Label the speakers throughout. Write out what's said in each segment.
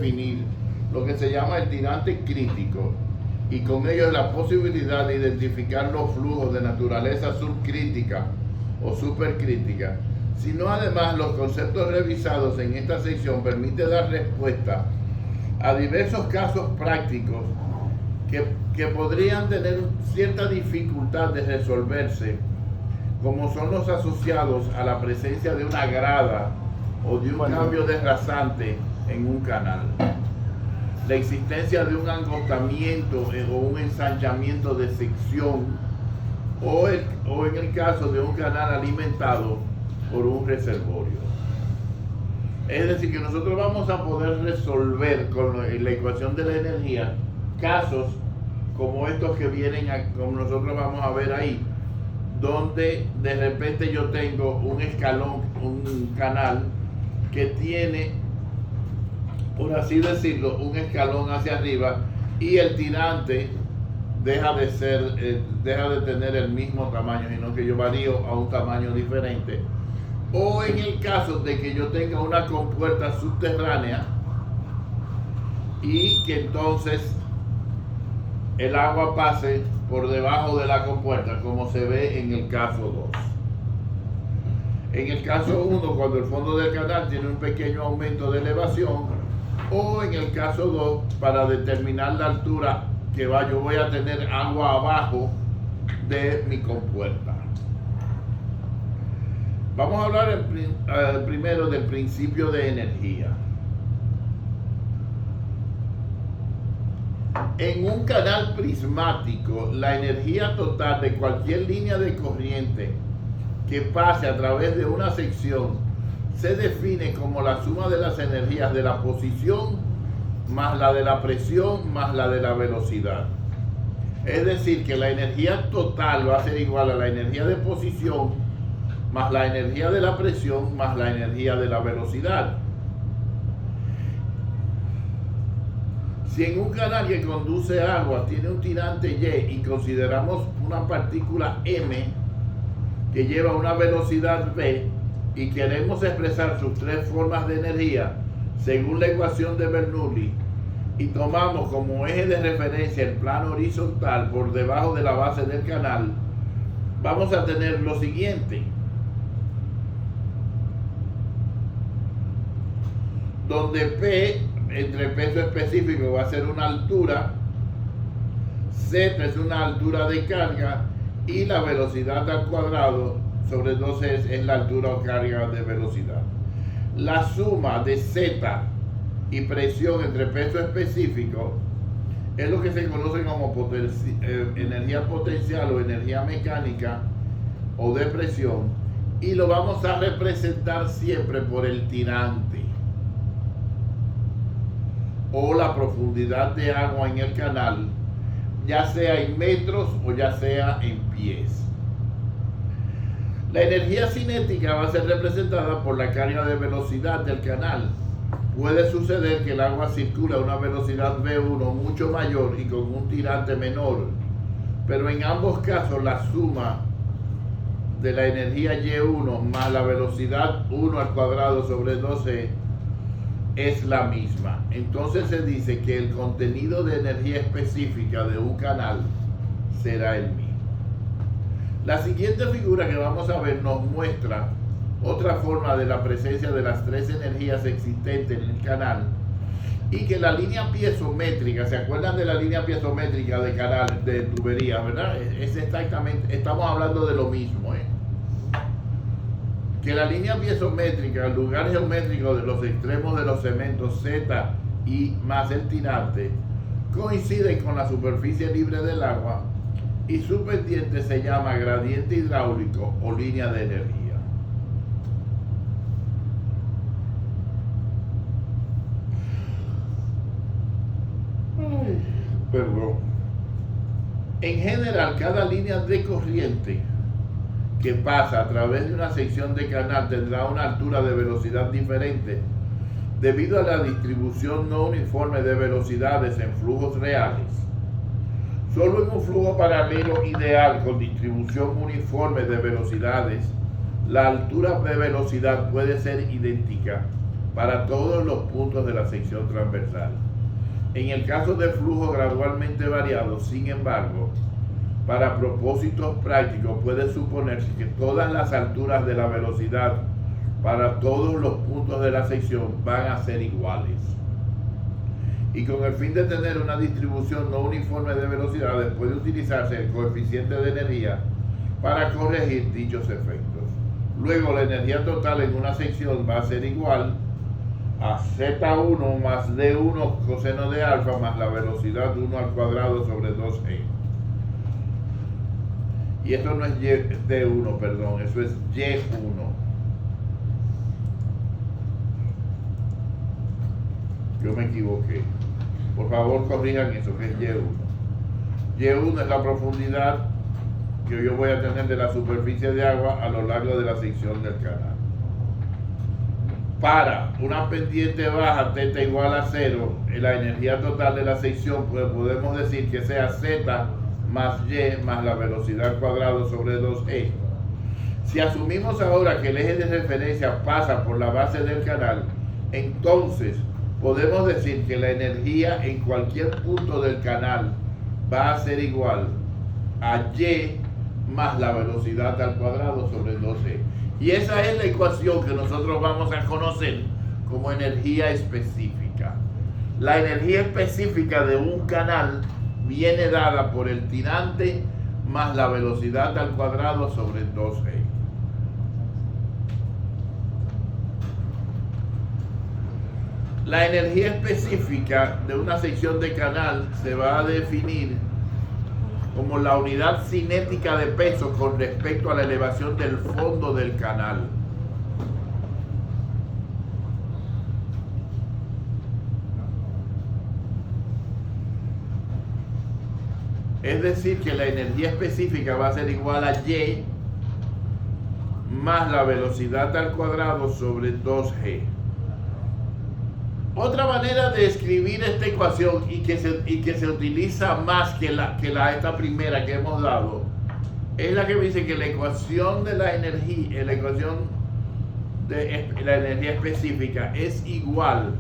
Speaker 1: definir lo que se llama el tirante crítico y con ello la posibilidad de identificar los flujos de naturaleza subcrítica o supercrítica, sino además los conceptos revisados en esta sección permiten dar respuesta a diversos casos prácticos que podrían tener cierta dificultad de resolverse, como son los asociados a la presencia de una grada o de un cambio de rasante en un canal, la existencia de un angostamiento o un ensanchamiento de sección, o en el caso de un canal alimentado por un reservorio. Es decir, que nosotros vamos a poder resolver con la ecuación de la energía casos como estos que vienen, como nosotros vamos a ver ahí, donde de repente yo tengo un escalón, un canal que tiene, por así decirlo, un escalón hacia arriba y el tirante deja de tener el mismo tamaño, sino que yo varío a un tamaño diferente. O en el caso de que yo tenga una compuerta subterránea y que entonces el agua pase por debajo de la compuerta, como se ve en el caso 2. En el caso 1, cuando el fondo del canal tiene un pequeño aumento de elevación, o en el caso 2, para determinar la altura que yo voy a tener agua abajo de mi compuerta. Vamos a hablar primero del principio de energía. En un canal prismático, la energía total de cualquier línea de corriente que pase a través de una sección se define como la suma de las energías de la posición más la de la presión más la de la velocidad. Es decir, que la energía total va a ser igual a la energía de posición más la energía de la presión más la energía de la velocidad. Si en un canal que conduce agua tiene un tirante Y y consideramos una partícula M que lleva una velocidad V y queremos expresar sus tres formas de energía según la ecuación de Bernoulli y tomamos como eje de referencia el plano horizontal por debajo de la base del canal, vamos a tener lo siguiente. Donde P entre peso específico va a ser una altura, Z es una altura de carga y la velocidad al cuadrado sobre 2 es la altura o carga de velocidad. La suma de Z y presión entre peso específico es lo que se conoce como energía potencial o energía mecánica o de presión, y lo vamos a representar siempre por el tirante o la profundidad de agua en el canal, ya sea en metros o ya sea en pies. La energía cinética va a ser representada por la carga de velocidad del canal. Puede suceder que el agua circula a una velocidad V1 mucho mayor y con un tirante menor, pero en ambos casos la suma de la energía Y1 más la velocidad 1 al cuadrado sobre 12 es la misma. Entonces se dice que el contenido de energía específica de un canal será el mismo. La siguiente figura que vamos a ver nos muestra otra forma de la presencia de las tres energías existentes en el canal, y que la línea piezométrica, ¿se acuerdan de la línea piezométrica de canal, de tubería, verdad? Es exactamente, estamos hablando de lo mismo, que la línea piezométrica, el lugar geométrico de los extremos de los cementos Z y más el tirante, coinciden con la superficie libre del agua y su pendiente se llama gradiente hidráulico o línea de energía. Perdón. En general, cada línea de corriente que pasa a través de una sección de canal tendrá una altura de velocidad diferente debido a la distribución no uniforme de velocidades en flujos reales. Solo en un flujo paralelo ideal con distribución uniforme de velocidades, la altura de velocidad puede ser idéntica, para todos los puntos de la sección transversal. En el caso de flujo gradualmente variado, sin embargo, para propósitos prácticos puede suponerse que todas las alturas de la velocidad para todos los puntos de la sección van a ser iguales. Y con el fin de tener una distribución no uniforme de velocidades, puede utilizarse el coeficiente de energía para corregir dichos efectos. Luego, la energía total en una sección va a ser igual a Z1 más D1 coseno de alfa más la velocidad 1 al cuadrado sobre 2E. Y esto no es D1, perdón, eso es Y1. Yo me equivoqué. Por favor, corrijan eso, que es Y1. Y1 es la profundidad que yo voy a tener de la superficie de agua a lo largo de la sección del canal. Para una pendiente baja, θ igual a 0, la energía total de la sección, pues podemos decir que sea Z más Y más la velocidad al cuadrado sobre 2E. Si asumimos ahora que el eje de referencia pasa por la base del canal, entonces podemos decir que la energía en cualquier punto del canal va a ser igual a Y más la velocidad al cuadrado sobre 2E. Y esa es la ecuación que nosotros vamos a conocer como energía específica. La energía específica de un canal viene dada por el tirante más la velocidad al cuadrado sobre 2E. La energía específica de una sección de canal se va a definir como la unidad cinética de peso con respecto a la elevación del fondo del canal. Es decir, que la energía específica va a ser igual a Y más la velocidad al cuadrado sobre 2G. Otra manera de escribir esta ecuación y que se utiliza más que esta primera que hemos dado es la que me dice que la ecuación de la energía, la ecuación de la energía específica es igual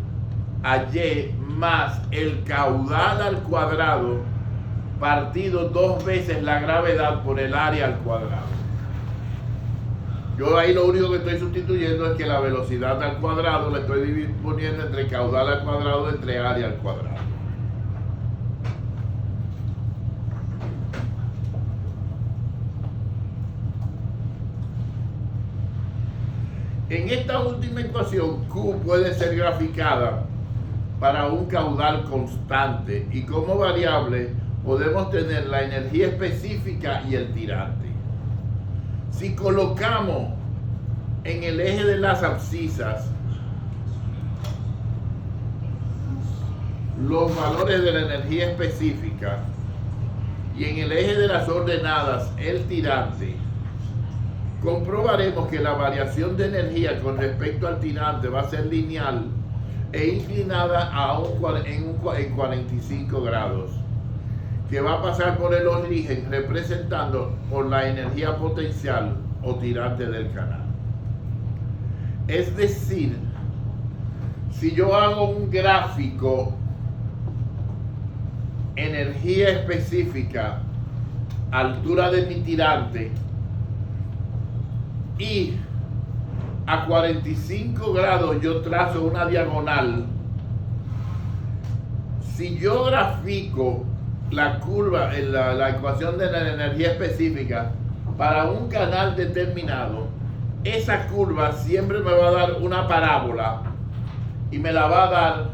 Speaker 1: a Y más el caudal al cuadrado partido 2 veces la gravedad por el área al cuadrado. Yo ahí lo único que estoy sustituyendo es que la velocidad al cuadrado la estoy poniendo entre caudal al cuadrado entre área al cuadrado. En esta última ecuación, Q puede ser graficada para un caudal constante y como variable podemos tener la energía específica y el tirante. Si colocamos en el eje de las abscisas los valores de la energía específica y en el eje de las ordenadas el tirante, comprobaremos que la variación de energía con respecto al tirante va a ser lineal e inclinada en 45 grados, que va a pasar por el origen representando por la energía potencial o tirante del canal. Es decir, si yo hago un gráfico energía específica, altura de mi tirante, y a 45 grados yo trazo una diagonal, si yo grafico la curva en la ecuación de la energía específica para un canal determinado, esa curva siempre me va a dar una parábola y me la va a dar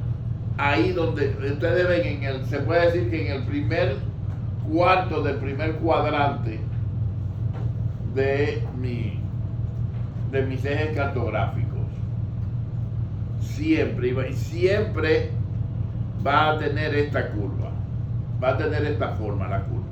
Speaker 1: ahí donde ustedes ven, se puede decir que en el primer cuarto del primer cuadrante de mis ejes cartográficos. Siempre va a tener esta curva. Va a tener esta forma la curva.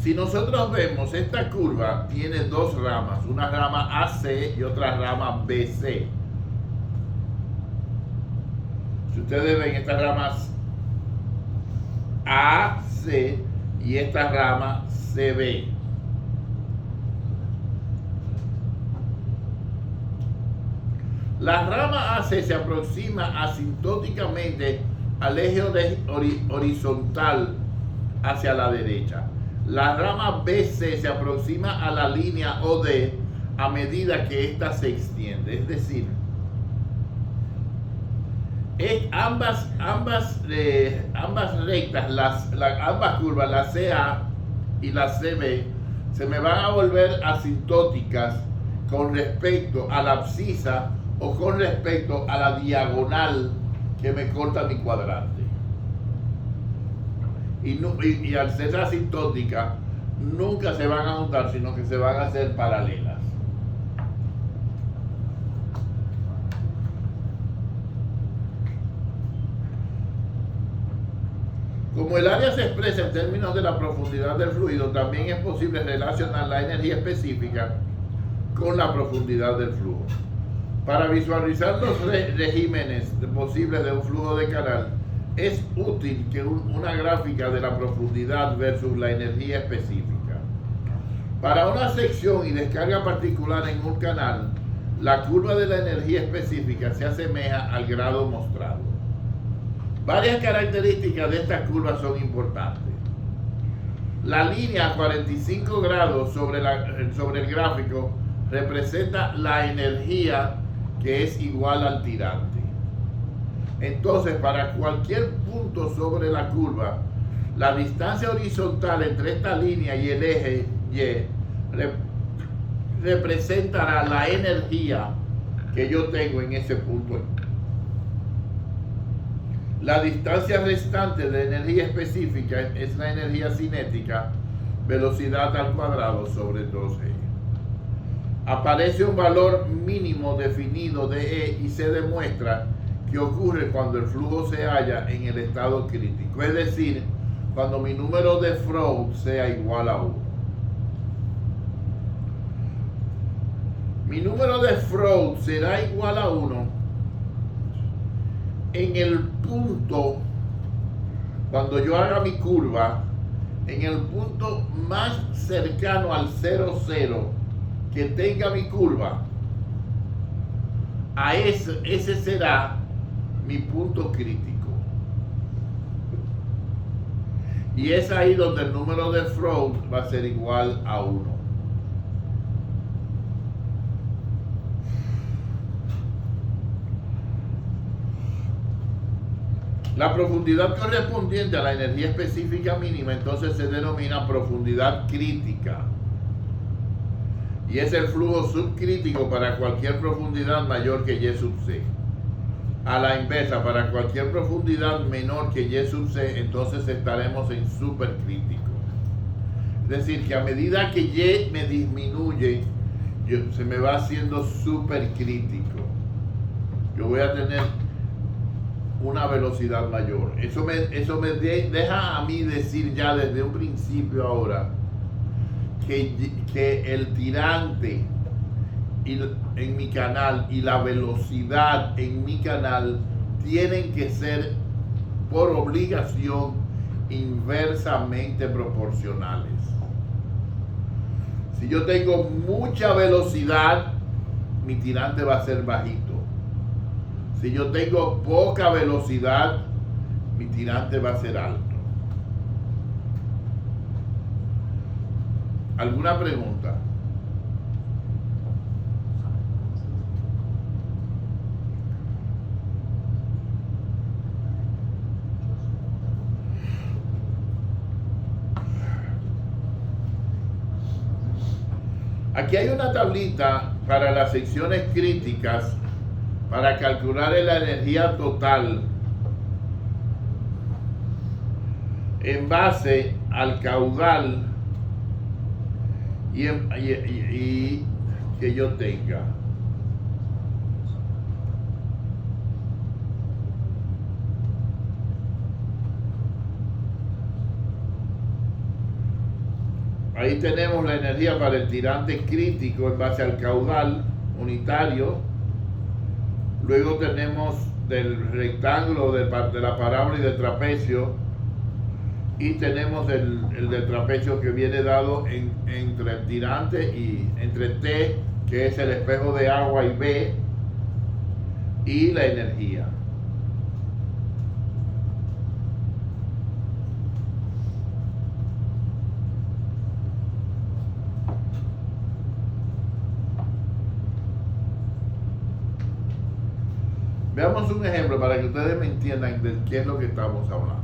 Speaker 1: Si nosotros vemos, esta curva tiene dos ramas, una rama AC y otra rama BC. Si ustedes ven estas ramas AC y esta rama CB. La rama AC se aproxima asintóticamente al eje horizontal hacia la derecha. La rama BC se aproxima a la línea OD a medida que ésta se extiende. Es decir, ambas rectas, ambas curvas, la CA y la CB, se me van a volver asintóticas con respecto a la abscisa o con respecto a la diagonal que me corta mi cuadrante. Y al ser asintóticas, nunca se van a juntar, sino que se van a hacer paralelas. Como el área se expresa en términos de la profundidad del fluido, también es posible relacionar la energía específica con la profundidad del flujo. Para visualizar los regímenes posibles de un flujo de canal, es útil que una gráfica de la profundidad versus la energía específica. Para una sección y descarga particular en un canal, la curva de la energía específica se asemeja al grado mostrado. Varias características de esta curva son importantes. La línea a 45 grados sobre el gráfico representa la energía que es igual al tirante. Entonces, para cualquier punto sobre la curva, la distancia horizontal entre esta línea y el eje Y representará la energía que yo tengo en ese punto. La distancia restante de energía específica es la energía cinética, velocidad al cuadrado sobre 2E. Aparece un valor mínimo definido de E y se demuestra que ocurre cuando el flujo se halla en el estado crítico, es decir, cuando mi número de Freud sea igual a 1. Mi número de Freud será igual a 1 en el punto, cuando yo haga mi curva, en el punto más cercano al 0,0 que tenga mi curva. A ese será mi punto crítico. Y es ahí donde el número de Freud va a ser igual a 1. La profundidad correspondiente a la energía específica mínima entonces se denomina profundidad crítica. Y es el flujo subcrítico para cualquier profundidad mayor que Y sub C. A la inversa, para cualquier profundidad menor que Y sub C, entonces estaremos en supercrítico. Es decir, que a medida que Y me disminuye, se me va haciendo supercrítico. Yo voy a tener una velocidad mayor. Eso me deja a mí decir ya desde un principio ahora que el tirante en mi canal y la velocidad en mi canal tienen que ser por obligación inversamente proporcionales. Si yo tengo mucha velocidad, mi tirante va a ser bajito. Si yo tengo poca velocidad, mi tirante va a ser alto. ¿Alguna pregunta? Aquí hay una tablita para las secciones críticas para calcular la energía total en base al caudal y que yo tenga. Ahí tenemos la energía para el tirante crítico en base al caudal unitario. Luego tenemos del rectángulo de la parábola y del trapecio. Y tenemos el del trapecio que viene dado entre el tirante y entre T, que es el espejo de agua, y B, y la energía. Veamos un ejemplo para que ustedes me entiendan de qué es lo que estamos hablando.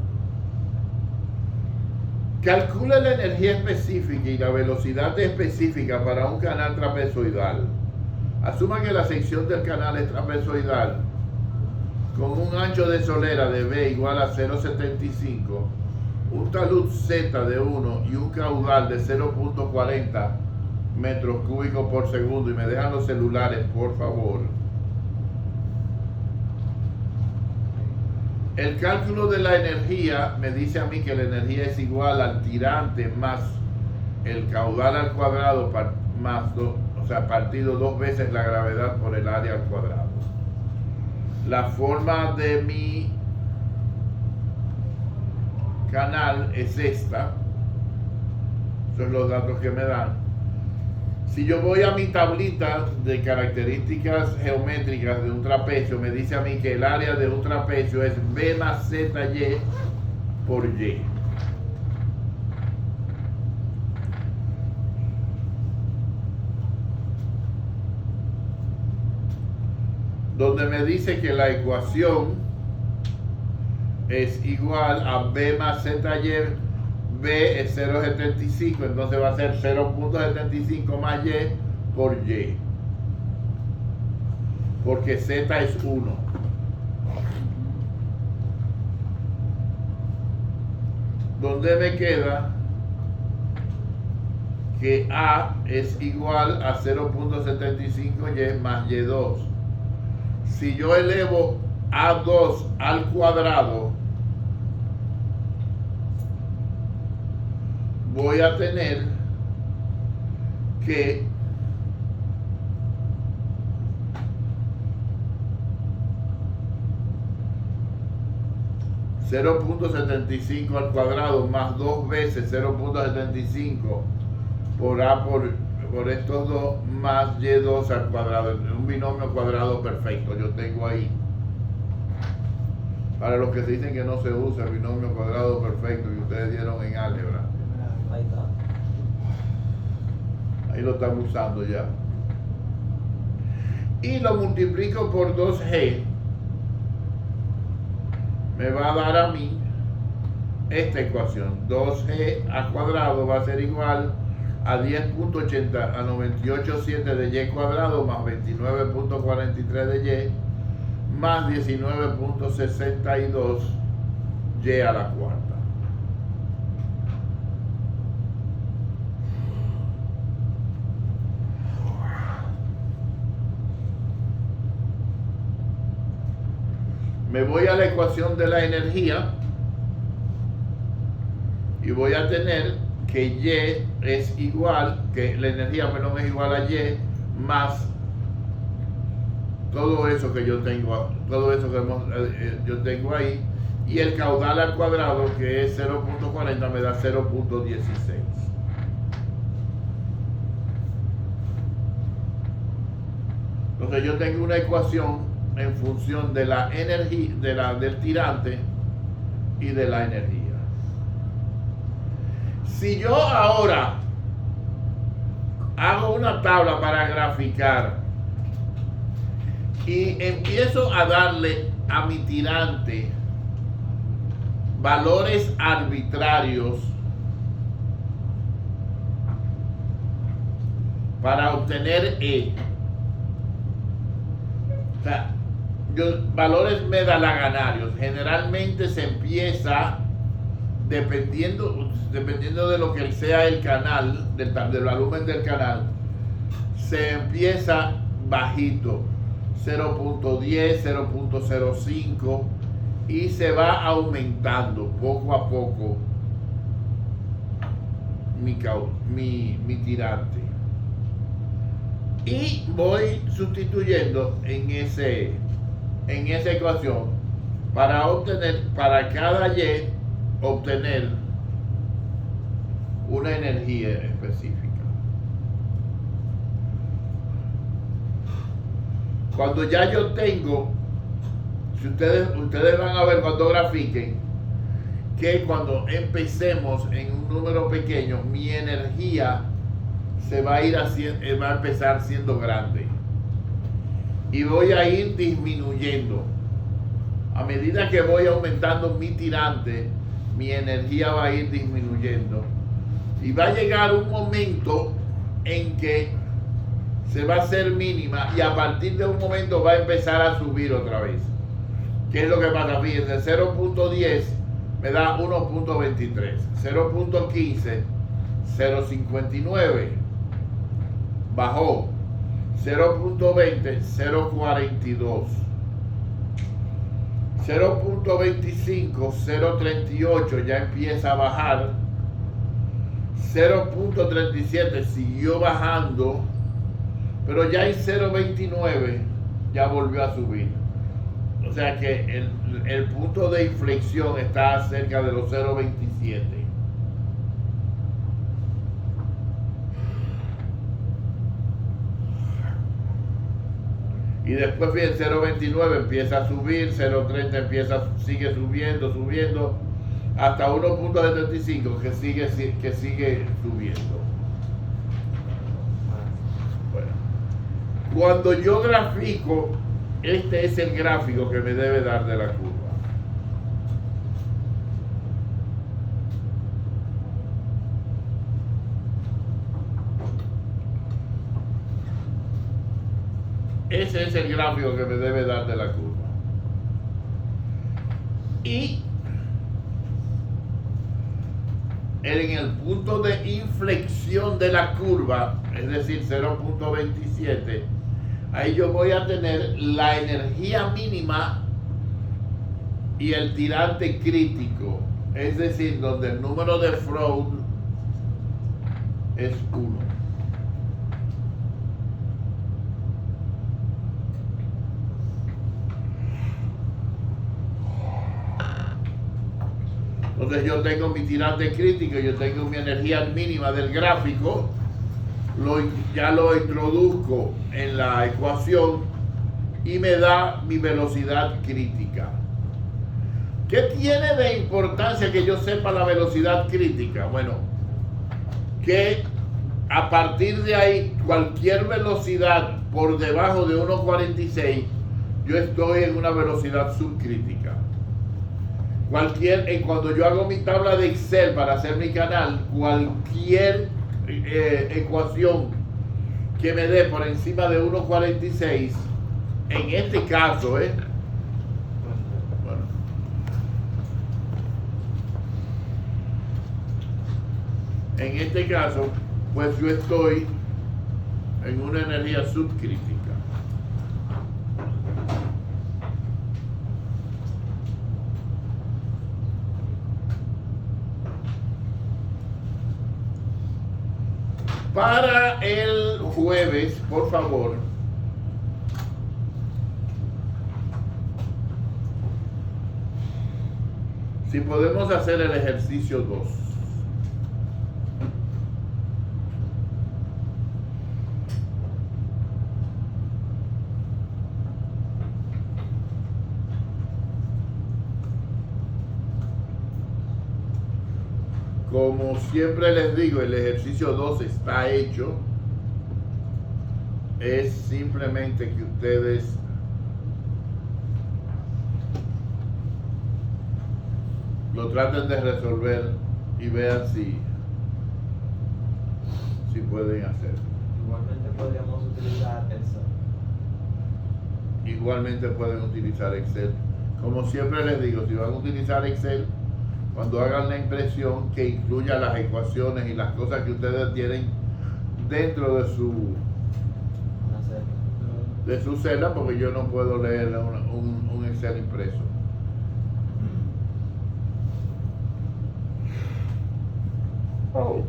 Speaker 1: Calcula la energía específica y la velocidad específica para un canal trapezoidal. Asuma que la sección del canal es trapezoidal con un ancho de solera de B igual a 0,75, un talud Z de 1 y un caudal de 0,40 metros cúbicos por segundo. Y me dejan los celulares, por favor. El cálculo de la energía me dice a mí que la energía es igual al tirante más el caudal al cuadrado partido dos veces la gravedad por el área al cuadrado. La forma de mi canal es esta. Son los datos que me dan. Si yo voy a mi tablita de características geométricas de un trapecio, me dice a mí que el área de un trapecio es B más ZY por Y. Donde me dice que la ecuación es igual a B más ZY. B es 0,75, entonces va a ser 0,75 más Y por Y, porque Z es 1. Donde me queda que A es igual a 0,75Y más Y2. Si yo elevo A2 al cuadrado, voy a tener que (0.75) al cuadrado más 2 veces 0.75 por A por estos dos más Y2 al cuadrado. Un binomio cuadrado perfecto yo tengo ahí. Para los que dicen que no se usa el binomio cuadrado perfecto que ustedes dieron en álgebra, ahí lo están usando ya. Y lo multiplico por 2G. Me va a dar a mí esta ecuación. 2G al cuadrado va a ser igual a 10.80 a 98.7 de Y cuadrado más 29.43 de Y más 19.62 Y a la cuarta. Me voy a la ecuación de la energía y voy a tener que Y es igual, que la energía menos es igual a Y más todo eso que yo tengo, todo eso que yo tengo ahí, y el caudal al cuadrado, que es 0.40, me da 0.16. Entonces yo tengo una ecuación en función de la energía, del tirante y de la energía. Si yo ahora hago una tabla para graficar y empiezo a darle a mi tirante valores arbitrarios para obtener E, o sea, valores medalaganarios, generalmente se empieza dependiendo de lo que sea el canal, del volumen del canal, se empieza bajito, 0.10, 0.05, y se va aumentando poco a poco mi tirante. Y voy sustituyendo en esa ecuación para cada Y obtener una energía específica. Cuando ya yo tengo, si ustedes van a ver cuando grafiquen, que cuando empecemos en un número pequeño, mi energía va a empezar siendo grande. Y voy a ir disminuyendo. A medida que voy aumentando mi tirante, mi energía va a ir disminuyendo. Y va a llegar un momento en que se va a hacer mínima y a partir de un momento va a empezar a subir otra vez. ¿Qué es lo que pasa? Fíjense, 0.10 me da 1.23, 0.15, 0.59, bajó, 0.20, 0.42, 0.25, 0.38, ya empieza a bajar, 0.37 siguió bajando, pero ya en 0.29 ya volvió a subir. O sea que el punto de inflexión está cerca de los 0.27. Y después bien 0.29 empieza a subir, 0.30 sigue subiendo hasta 1.75 que sigue subiendo. Bueno, cuando yo grafico, este es el gráfico que me debe dar de la curva. Ese es el gráfico que me debe dar de la curva. Y en el punto de inflexión de la curva, es decir, 0.27, ahí yo voy a tener la energía mínima y el tirante crítico, es decir, donde el número de Freud es 1. Entonces yo tengo mi tirante crítico, yo tengo mi energía mínima del gráfico, ya lo introduzco en la ecuación y me da mi velocidad crítica. ¿Qué tiene de importancia que yo sepa la velocidad crítica? Bueno, que a partir de ahí cualquier velocidad por debajo de 1.46 yo estoy en una velocidad subcrítica. Cuando yo hago mi tabla de Excel para hacer mi canal, cualquier ecuación que me dé por encima de 1.46, en este caso, bueno, en este caso, pues yo estoy en una energía subcrítica. Para el jueves, por favor, si podemos hacer el ejercicio 2. Como siempre les digo, el ejercicio 2 está hecho. Es simplemente que ustedes lo traten de resolver y vean si pueden hacerlo.
Speaker 2: Igualmente podríamos utilizar Excel.
Speaker 1: Igualmente pueden utilizar Excel. Como siempre les digo, si van a utilizar Excel, cuando hagan la impresión, que incluya las ecuaciones y las cosas que ustedes tienen dentro de su celda, porque yo no puedo leer un Excel impreso. Oh.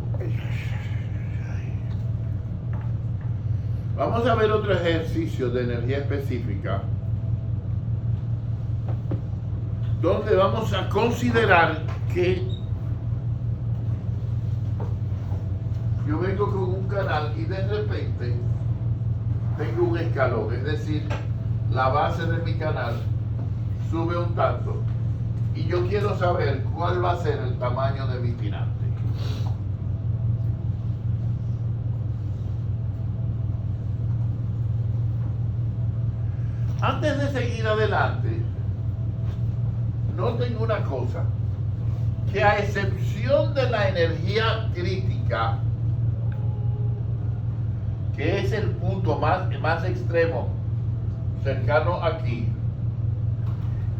Speaker 1: Vamos a ver otro ejercicio de energía específica, donde vamos a considerar que yo vengo con un canal y de repente tengo un escalón, es decir, la base de mi canal sube un tanto y yo quiero saber cuál va a ser el tamaño de mi tirante. Antes de seguir adelante, noten una cosa, que a excepción de la energía crítica, que es el punto más extremo, cercano aquí,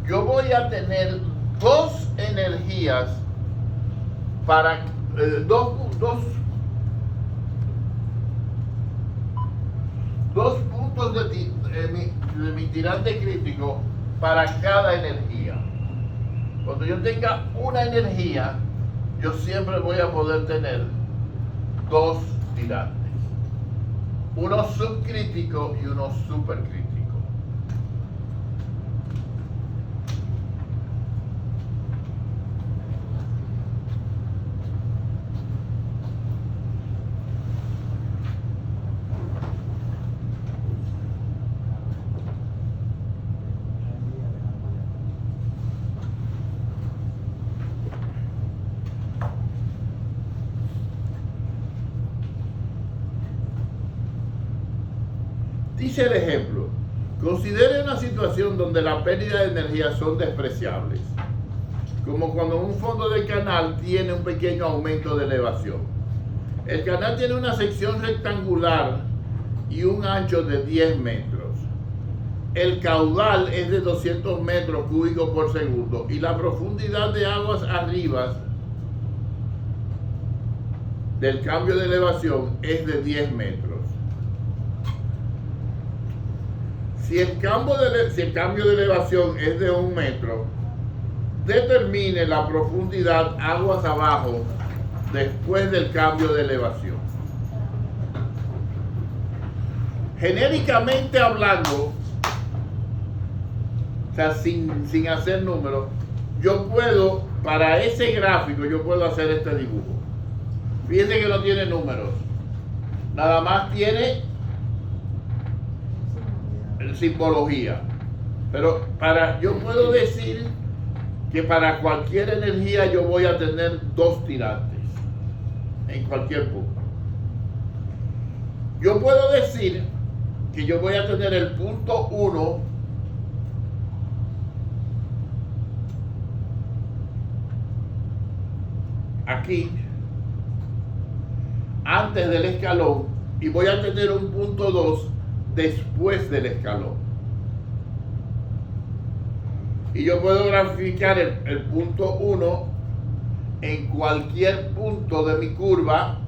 Speaker 1: yo voy a tener dos energías para dos puntos de mi tirante crítico para cada energía. Cuando yo tenga una energía, yo siempre voy a poder tener dos tirantes, uno subcrítico y uno supercrítico. Dice el ejemplo: considere una situación donde la pérdida de energía son despreciables, como cuando un fondo de canal tiene un pequeño aumento de elevación. El canal tiene una sección rectangular y un ancho de 10 metros. El caudal es de 200 metros cúbicos por segundo y la profundidad de aguas arriba del cambio de elevación es de 10 metros. Si el cambio de elevación es de 1 metro, determine la profundidad aguas abajo después del cambio de elevación. Genéricamente hablando, o sea, sin hacer números, yo puedo, para ese gráfico, yo puedo hacer este dibujo. Fíjense que no tiene números, nada más tiene simbología, pero yo puedo decir que para cualquier energía yo voy a tener dos tirantes en cualquier punto. Yo puedo decir que yo voy a tener el punto 1 aquí antes del escalón y voy a tener un punto 2 después del escalón. Y yo puedo graficar el punto 1 en cualquier punto de mi curva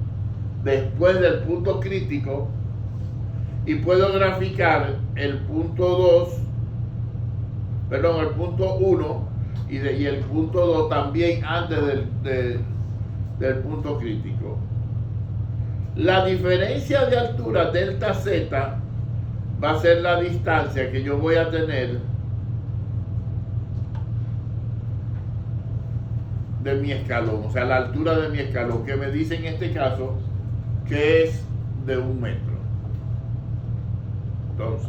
Speaker 1: después del punto crítico y puedo graficar el punto 1 y el punto 2 también antes del punto crítico. La diferencia de altura delta Z va a ser la distancia que yo voy a tener de mi escalón, o sea, la altura de mi escalón, que me dice en este caso que es de 1 metro. Entonces,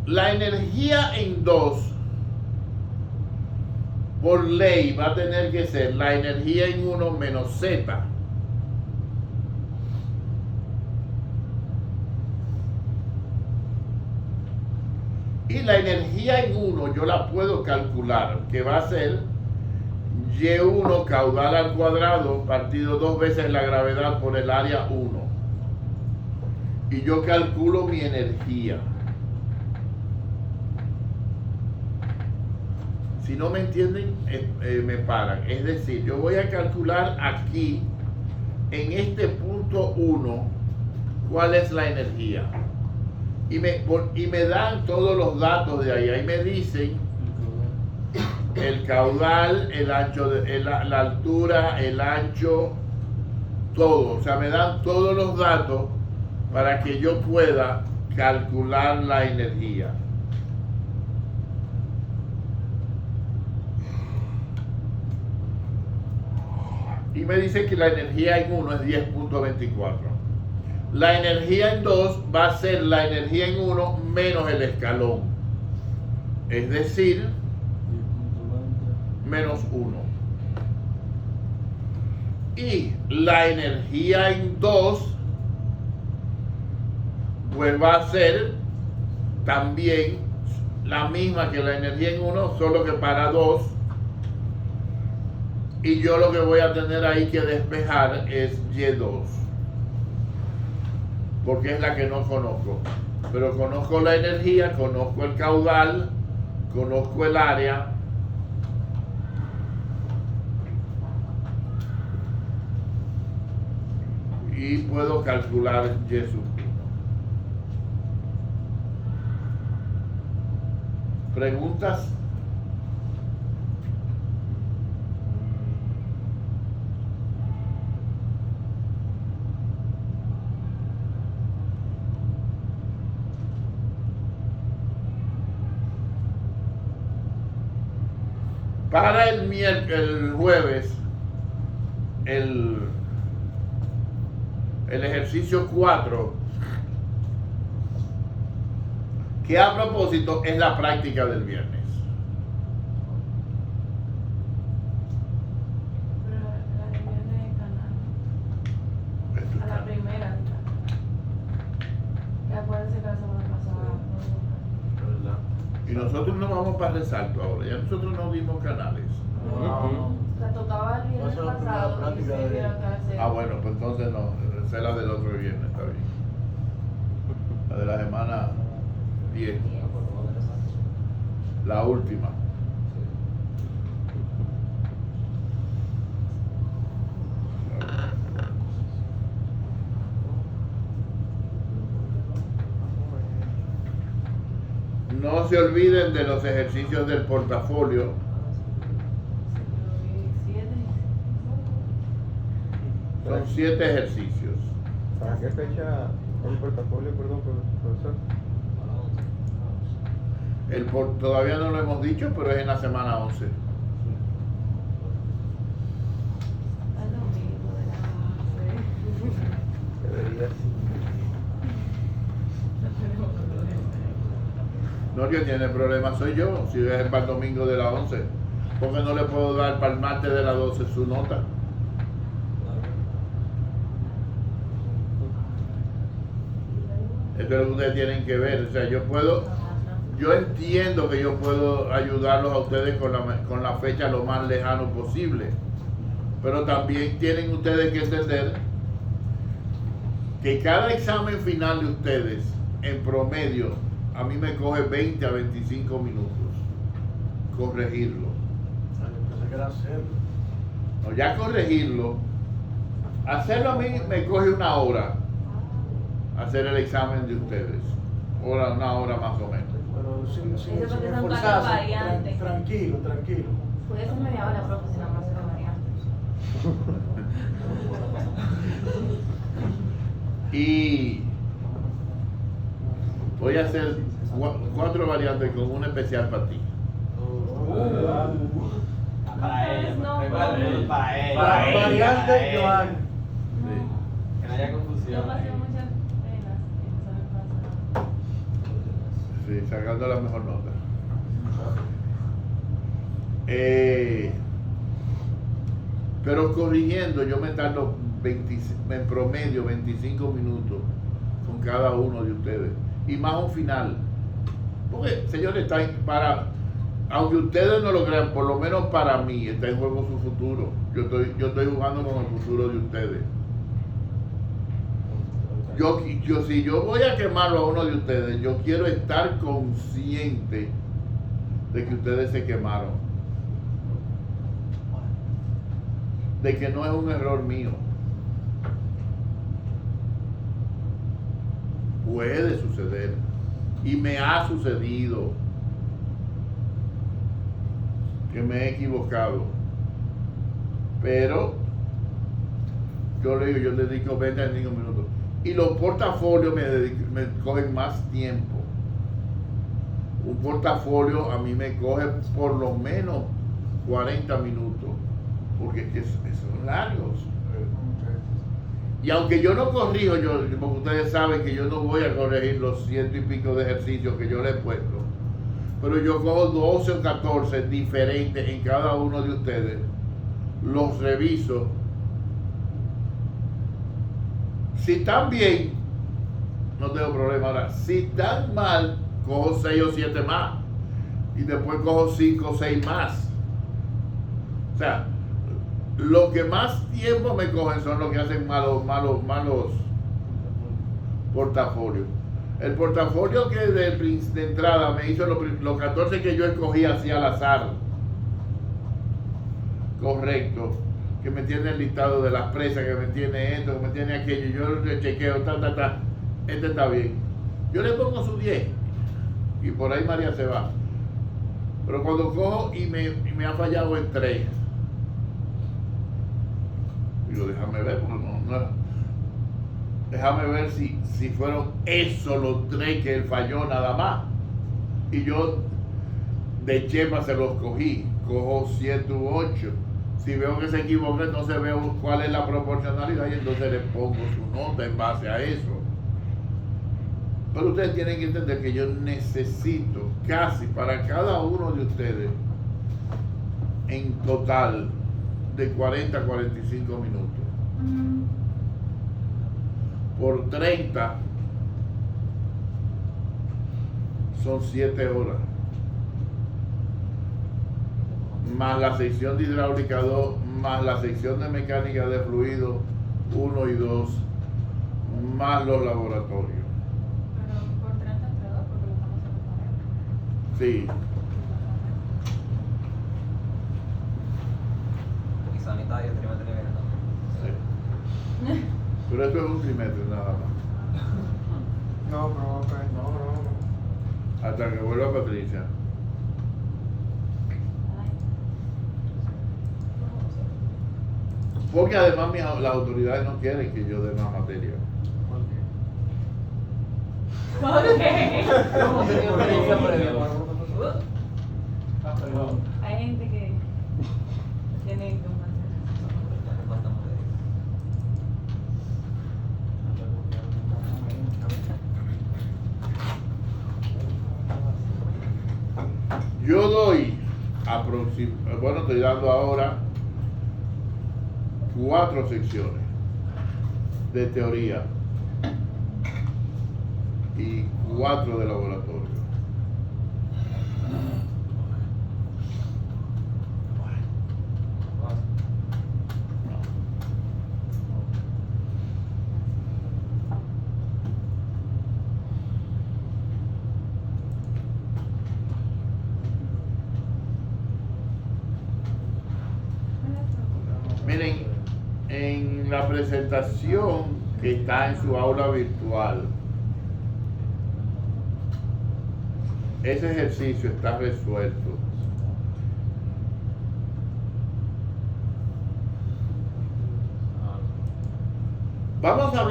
Speaker 1: la energía en 2 por ley va a tener que ser la energía en 1 menos Z. Y la energía en 1 yo la puedo calcular, que va a ser Y1 caudal al cuadrado partido 2 veces la gravedad por el área 1. Y yo calculo mi energía. Si no me entienden, me paran. Es decir, yo voy a calcular aquí, en este punto 1, cuál es la energía. Y me dan todos los datos de ahí. Ahí me dicen el caudal, el ancho, la altura, el ancho, todo. O sea, me dan todos los datos para que yo pueda calcular la energía. Y me dice que la energía en 1 es 10.24. La energía en 2 va a ser la energía en 1 menos el escalón. Es decir, menos 1. Y la energía en 2 pues va a ser también la misma que la energía en 1, solo que para 2. Y yo lo que voy a tener ahí que despejar es Y2, porque es la que no conozco. Pero conozco la energía, conozco el caudal, conozco el área. Y puedo calcular Y sub 1. ¿Preguntas? Para el jueves, el ejercicio 4, que a propósito es la práctica del viernes.
Speaker 3: Pero la de viernes de canal. A la primera. Y acuérdense que la semana pasada no hubo canal.
Speaker 1: Y nosotros no vamos para resalto ahora, ya nosotros no dimos canales.
Speaker 3: No, la tocaba el viernes
Speaker 4: Esa es la primera
Speaker 3: pasado y
Speaker 4: práctica
Speaker 3: se
Speaker 4: de-
Speaker 3: vieron que hacer.
Speaker 1: Ah, bueno, pues entonces no, esa es la del otro viernes, está bien. La de la semana 10, la última. No se olviden de los ejercicios del portafolio. Son 7 ejercicios.
Speaker 5: ¿Para qué fecha el portafolio, perdón, profesor?
Speaker 1: Todavía no lo hemos dicho, pero es en la semana 11.
Speaker 3: Al domingo de la
Speaker 5: Debería.
Speaker 1: No, que tiene problema soy yo, si es para el domingo de la 11. Porque no le puedo dar para el martes de la 12 su nota. Esto es lo que ustedes tienen que ver. O sea, yo entiendo que yo puedo ayudarlos a ustedes con la fecha lo más lejano posible. Pero también tienen ustedes que entender que cada examen final de ustedes, en promedio, a mí me coge 20 a 25 minutos corregirlo.
Speaker 4: Pensé que era hacerlo.
Speaker 1: No, ya corregirlo, hacerlo a mí me coge 1 hora, hacer el examen de ustedes. 1 hora más o menos.
Speaker 4: Pero sin
Speaker 3: Eso porque son
Speaker 4: esforzarse,
Speaker 3: varias variantes.
Speaker 4: tranquilo.
Speaker 3: Puede ser media hora, profe, si nada más se variantes.
Speaker 1: Y voy a hacer 4 variantes con una especial para ti.
Speaker 2: Para ella,
Speaker 3: No,
Speaker 2: para
Speaker 3: no.
Speaker 2: ella. Para ella.
Speaker 4: Variante
Speaker 2: Para ella.
Speaker 4: Joan.
Speaker 2: Que no haya confusión.
Speaker 3: Yo pasé
Speaker 2: ahí.
Speaker 3: muchas penas el examen pasado.
Speaker 1: Sí, sacando la mejor nota. Pero corrigiendo, yo me tardo en promedio 25 minutos con cada uno de ustedes. Y más un final. Porque, señores, aunque ustedes no lo crean, por lo menos para mí está en juego su futuro. Yo estoy jugando con el futuro de ustedes. Si yo voy a quemarlo a uno de ustedes, yo quiero estar consciente de que ustedes se quemaron. De que no es un error mío. Puede suceder. Y me ha sucedido. que me he equivocado. Pero yo le digo, yo dedico 20 a 5 minutos. Y los portafolios me cogen más tiempo. Un portafolio a mí me coge por lo menos 40 minutos, porque son largos. Y aunque yo no corrijo, porque ustedes saben que yo no voy a corregir los 100 y pico de ejercicios que yo les he puesto, pero yo cojo 12 o 14 diferentes en cada uno de ustedes, los reviso. Si están bien, no tengo problema. Ahora, si están mal, cojo 6 o 7 más y después cojo 5 o 6 más. O sea, lo que más tiempo me cogen son los que hacen malos portafolios. El portafolio que de entrada me hizo los 14 que yo escogí así al azar, correcto, que me tiene el listado de las presas, que me tiene esto, que me tiene aquello, yo le chequeo, este está bien. Yo le pongo su 10 y por ahí María se va. Pero cuando cojo y me ha fallado en 3, digo, déjame ver, porque déjame ver si fueron esos los 3 que él falló nada más. Y yo de chepa se los cogí, cojo 7 u 8. Si veo que se equivoca, entonces veo cuál es la proporcionalidad y entonces le pongo su nota en base a eso. Pero ustedes tienen que entender que yo necesito casi para cada uno de ustedes en total de 40 a 45 minutos. Por 30 son 7 horas. Más la sección de hidráulica 2, más la sección de mecánica de fluido 1 y 2, más los laboratorios.
Speaker 3: Pero por 30 entre 2 porque lo estamos haciendo parejo.
Speaker 1: Sí.
Speaker 2: Y sanitario, trimestre que viene también.
Speaker 1: Sí. Pero esto es un trimestre nada más.
Speaker 5: No, no.
Speaker 1: Hasta que vuelva Patricia. Porque además las autoridades no quieren que yo dé más materia.
Speaker 3: ¿Por qué?
Speaker 2: ¿Cómo se dio experiencia previa?
Speaker 3: Hay gente que tiene que
Speaker 1: Yo doy bueno, estoy dando ahora 4 secciones de teoría y 4 de laboratorio. Miren, en la presentación que está en su aula virtual, ese ejercicio está resuelto. Vamos a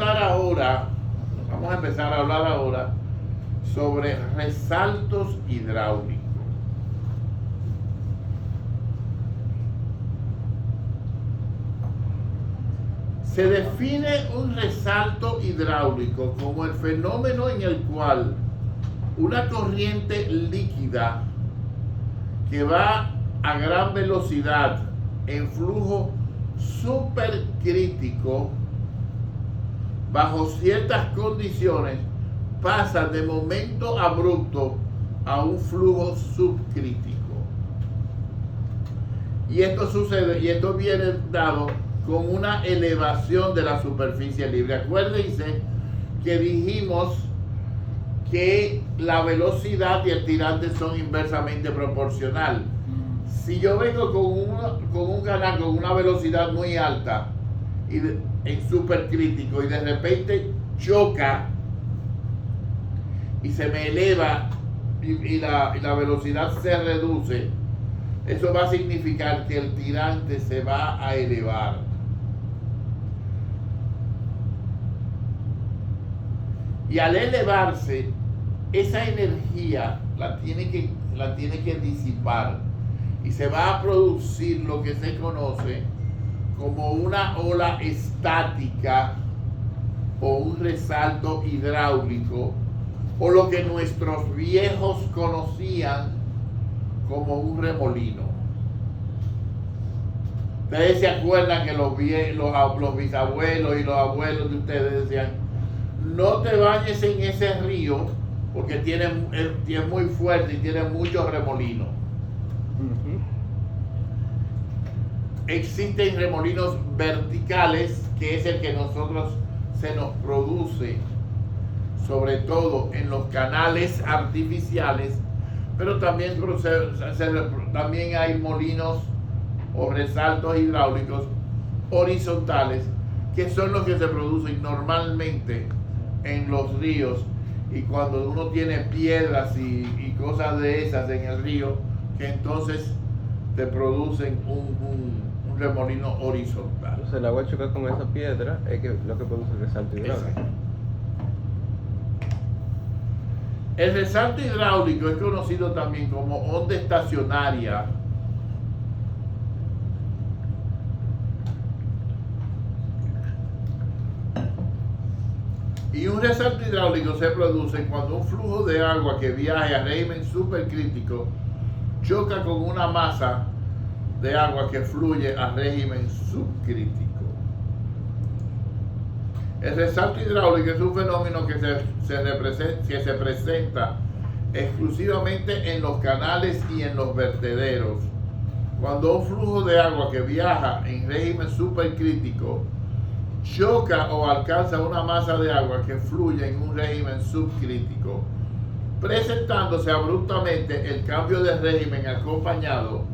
Speaker 1: empezar a hablar ahora sobre resaltos hidráulicos. Se define un resalto hidráulico como el fenómeno en el cual una corriente líquida que va a gran velocidad en flujo supercrítico bajo ciertas condiciones pasa de momento abrupto a un flujo subcrítico. Y esto sucede, y esto viene dado con una elevación de la superficie libre. Acuérdense que dijimos que la velocidad y el tirante son inversamente proporcional. Si yo vengo con un canal con una velocidad muy alta y en supercrítico y de repente choca y se me eleva y la velocidad se reduce, eso va a significar que el tirante se va a elevar. Y al elevarse, esa energía la tiene que disipar y se va a producir lo que se conoce como una ola estática o un resalto hidráulico, o lo que nuestros viejos conocían como un remolino. Ustedes se acuerdan que los bisabuelos y los abuelos de ustedes decían: no te bañes en ese río porque es muy fuerte y tiene muchos remolinos. Existen remolinos verticales, que es el que nosotros se nos produce, sobre todo en los canales artificiales, pero también hay molinos o resaltos hidráulicos horizontales, que son los que se producen normalmente en los ríos, y cuando uno tiene piedras y cosas de esas en el río, que entonces te producen un remolino horizontal.
Speaker 5: Entonces el agua choca con esa piedra, es que lo que produce el resalto hidráulico.
Speaker 1: El resalto hidráulico es conocido también como onda estacionaria. Y un resalto hidráulico se produce cuando un flujo de agua que viaja a régimen supercrítico choca con una masa de agua que fluye a régimen subcrítico. El resalto hidráulico es un fenómeno que se presenta exclusivamente en los canales y en los vertederos. Cuando un flujo de agua que viaja en régimen supercrítico choca o alcanza una masa de agua que fluye en un régimen subcrítico, presentándose abruptamente el cambio de régimen acompañado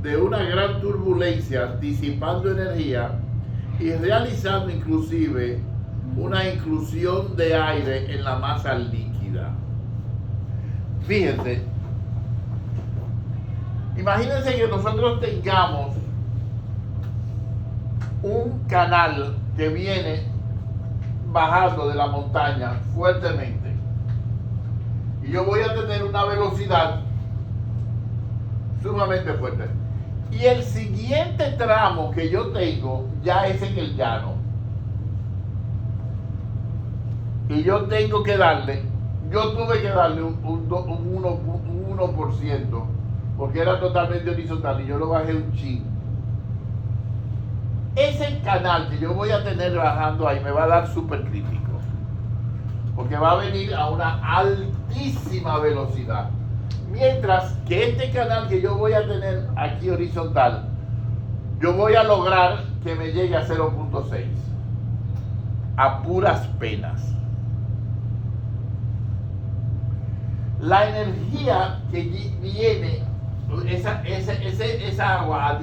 Speaker 1: de una gran turbulencia, disipando energía y realizando inclusive una inclusión de aire en la masa líquida. Fíjense, imagínense que nosotros tengamos un canal que viene bajando de la montaña fuertemente, y yo voy a tener una velocidad sumamente fuerte, y el siguiente tramo que yo tengo ya es en el llano, y yo tuve que darle un 1%, porque era totalmente horizontal, y yo lo bajé un chin. Ese canal que yo voy a tener bajando ahí me va a dar supercrítico, porque va a venir a una altísima velocidad, mientras que este canal que yo voy a tener aquí horizontal, yo voy a lograr que me llegue a 0.6 a puras penas. La energía que viene, esa agua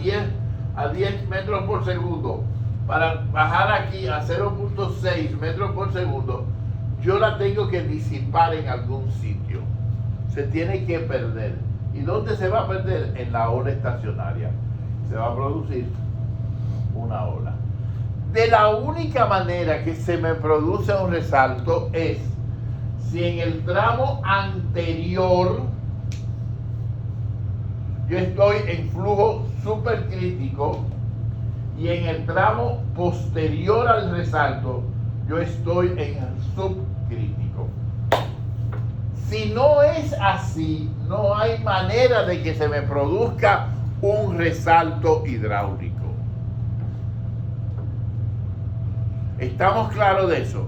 Speaker 1: a 10 metros por segundo, para bajar aquí a 0.6 metros por segundo, yo la tengo que disipar en algún sitio. Se tiene que perder. ¿Y dónde se va a perder? En la ola estacionaria. Se va a producir una ola. De la única manera que se me produce un resalto es si en el tramo anterior yo estoy en flujo supercrítico y en el tramo posterior al resalto yo estoy en subcrítico. Si no es así, no hay manera de que se me produzca un resalto hidráulico. ¿Estamos claros de eso?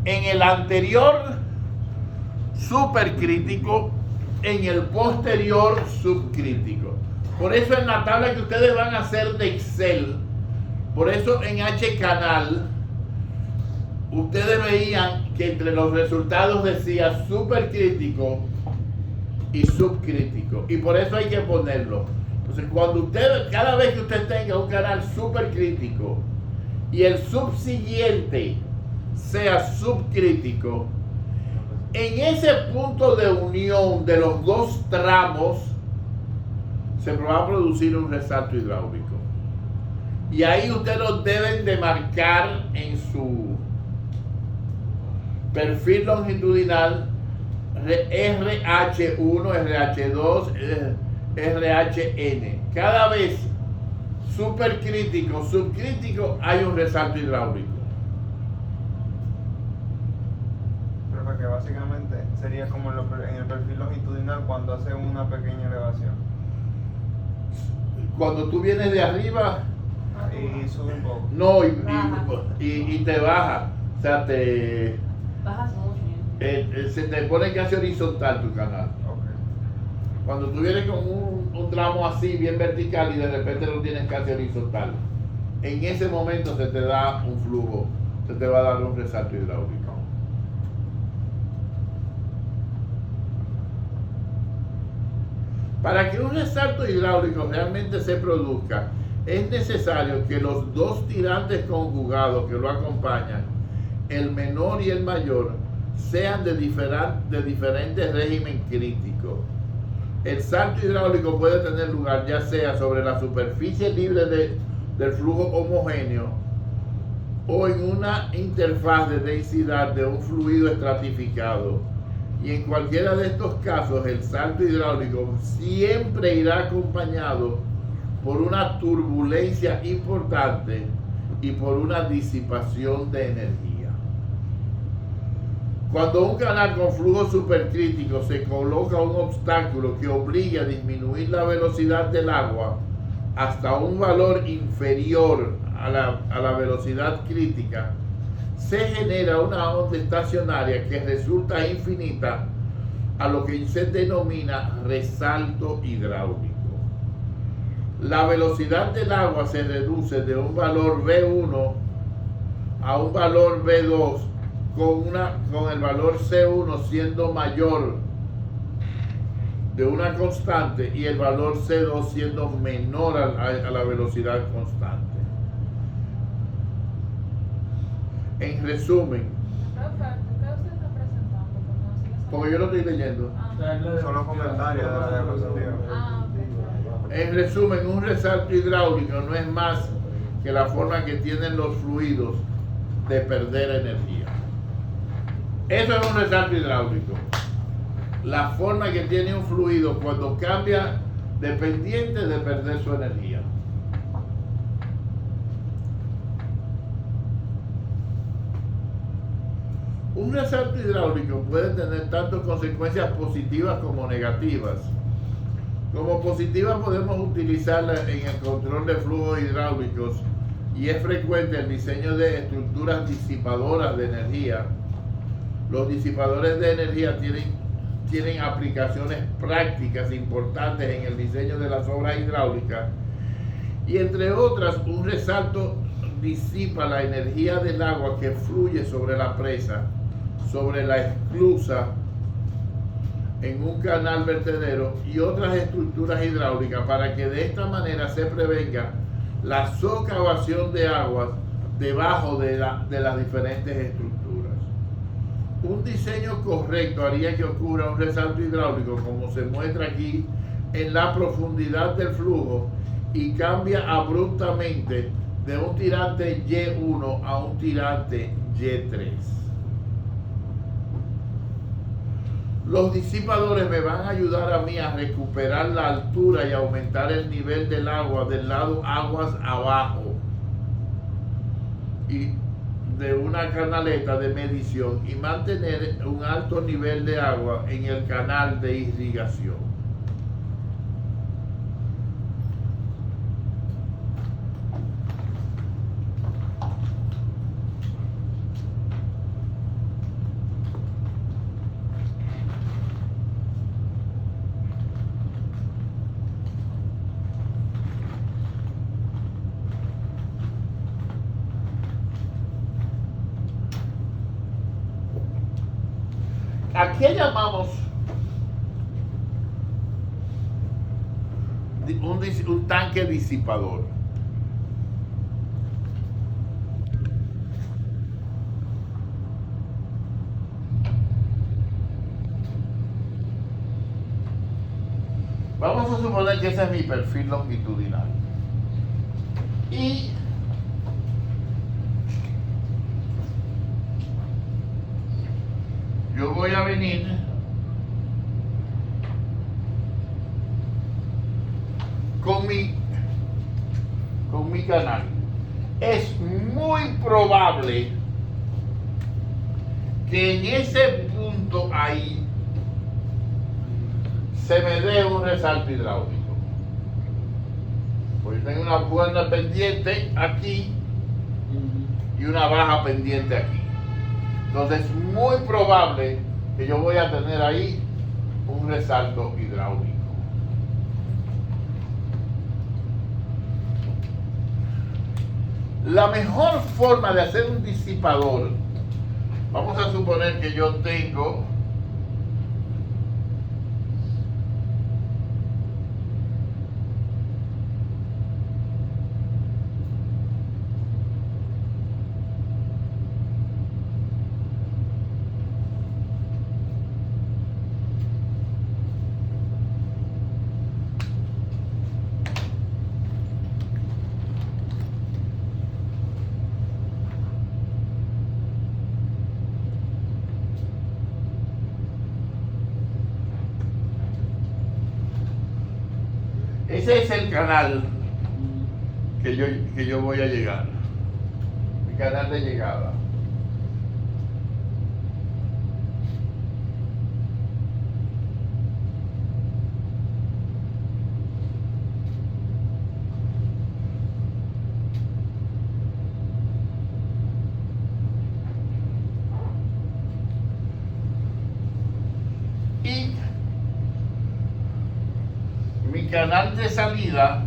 Speaker 1: En el anterior supercrítico, en el posterior subcrítico. Por eso en la tabla que ustedes van a hacer de Excel, por eso en H-Canal, ustedes veían que entre los resultados decía supercrítico y subcrítico, y por eso hay que ponerlo. Entonces, cada vez que usted tenga un canal supercrítico y el subsiguiente sea subcrítico, en ese punto de unión de los dos tramos se va a producir un resalto hidráulico. Y ahí ustedes lo deben de marcar en su perfil longitudinal RH1, RH2, RHN. Cada vez supercrítico, subcrítico, hay un resalto hidráulico.
Speaker 5: Pero porque básicamente sería como en el perfil longitudinal cuando hace una pequeña elevación.
Speaker 1: Cuando tú vienes de arriba,
Speaker 5: Y sube un poco.
Speaker 1: no,
Speaker 3: Baja.
Speaker 1: y te baja. O sea,
Speaker 3: Bajas mucho.
Speaker 1: se te pone casi horizontal tu canal.
Speaker 5: Ok.
Speaker 1: Cuando tú vienes con un tramo así, bien vertical, y de repente lo tienes casi horizontal, en ese momento se te da un flujo, se te va a dar un resalto hidráulico. Para que un resalto hidráulico realmente se produzca, es necesario que los dos tirantes conjugados que lo acompañan, el menor y el mayor, sean de diferentes régimen crítico. El salto hidráulico puede tener lugar ya sea sobre la superficie libre del flujo homogéneo o en una interfaz de densidad de un fluido estratificado. Y en cualquiera de estos casos, el salto hidráulico siempre irá acompañado por una turbulencia importante y por una disipación de energía. Cuando un canal con flujo supercrítico se coloca un obstáculo que obliga a disminuir la velocidad del agua hasta un valor inferior a la velocidad crítica, se genera una onda estacionaria que resulta infinita, a lo que se denomina resalto hidráulico. La velocidad del agua se reduce de un valor V1 a un valor V2, con el valor C1 siendo mayor de una constante y el valor C2 siendo menor a la velocidad constante. En resumen,
Speaker 3: ¿Qué usted está presentando?
Speaker 1: porque yo lo estoy leyendo.
Speaker 5: Son los comentarios de la diapositiva.
Speaker 3: Ok.
Speaker 1: En resumen, un resalto hidráulico no es más que la forma que tienen los fluidos de perder energía. Eso es un resalto hidráulico. La forma que tiene un fluido cuando cambia dependiente de perder su energía. Un resalto hidráulico puede tener tanto consecuencias positivas como negativas. Como positiva podemos utilizarla en el control de flujos hidráulicos y es frecuente el diseño de estructuras disipadoras de energía. Los disipadores de energía tienen aplicaciones prácticas importantes en el diseño de las obras hidráulicas y entre otras un resalto disipa la energía del agua que fluye sobre la presa, sobre la esclusa en un canal vertedero y otras estructuras hidráulicas para que de esta manera se prevenga la socavación de aguas debajo de las diferentes estructuras. Un diseño correcto haría que ocurra un resalto hidráulico como se muestra aquí en la profundidad del flujo y cambia abruptamente de un tirante Y1 a un tirante Y3. Los disipadores me van a ayudar a mí a recuperar la altura y aumentar el nivel del agua del lado aguas abajo y de una canaleta de medición y mantener un alto nivel de agua en el canal de irrigación. ¿A qué llamamos un tanque disipador? Vamos a suponer que ese es mi perfil longitudinal. Y yo voy a venir con mi canal. Es muy probable que en ese punto ahí se me dé un resalto hidráulico. Pues tengo una buena pendiente aquí y una baja pendiente aquí. Entonces es muy probable que yo voy a tener ahí un resalto hidráulico. La mejor forma de hacer un disipador, vamos a suponer que yo tengo ese es el canal que yo voy a llegar, mi canal de llegada. Y mi canal de salida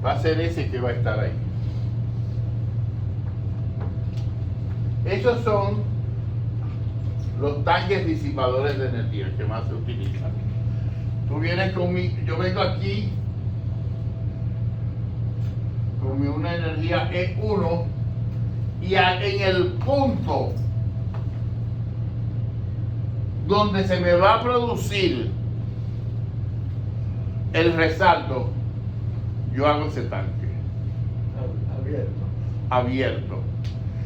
Speaker 1: va a ser ese que va a estar ahí. Esos son los tanques disipadores de energía que más se utilizan. Tú vienes yo vengo aquí con una energía E1 y en el punto donde se me va a producir el resalto, yo hago ese tanque abierto.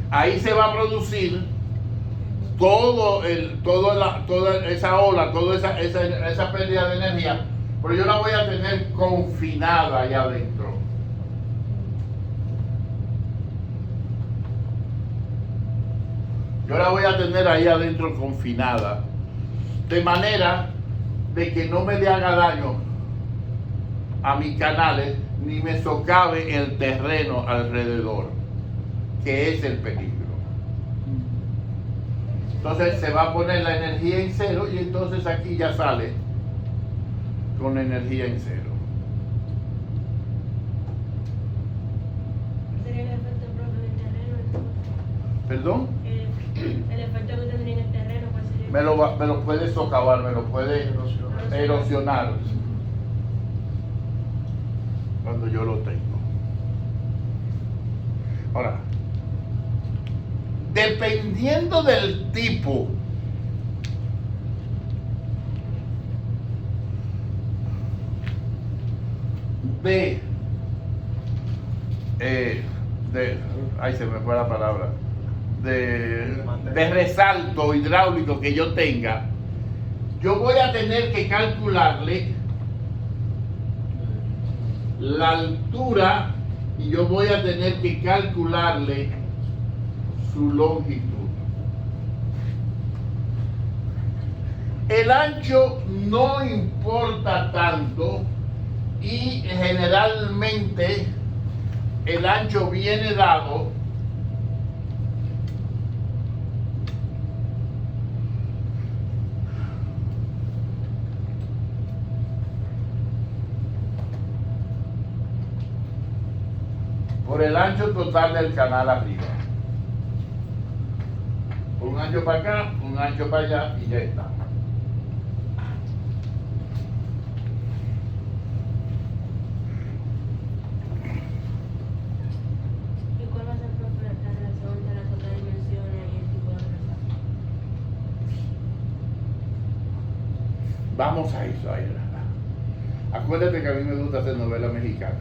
Speaker 1: Ahí se va a producir toda esa ola, toda esa pérdida de energía, pero yo la voy a tener confinada allá adentro. Yo la voy a tener ahí adentro confinada, de manera de que no me le haga daño a mis canales ni me socave el terreno alrededor, que es el peligro. Entonces se va a poner la energía en cero y entonces aquí ya sale con la energía en cero.
Speaker 3: ¿Cuál sería el efecto propio del terreno?
Speaker 1: ¿Perdón?
Speaker 3: El efecto que tendría en el terreno, ¿cuál sería?
Speaker 1: Me lo puede socavar, me lo puede erosionar cuando yo lo tengo. Ahora, dependiendo del tipo ahí se me fue la palabra, de resalto hidráulico que yo tenga, yo voy a tener que calcularle la altura y yo voy a tener que calcularle su longitud. El ancho no importa tanto y generalmente el ancho viene dado por el ancho total del canal arriba. Un ancho para acá, un ancho para allá y ya está.
Speaker 3: ¿Y cuál va a ser la relación entre las otras dimensiones y el tipo de resalto?
Speaker 1: Vamos a eso, ahí. Acuérdate que a mí me gusta hacer novela mexicana.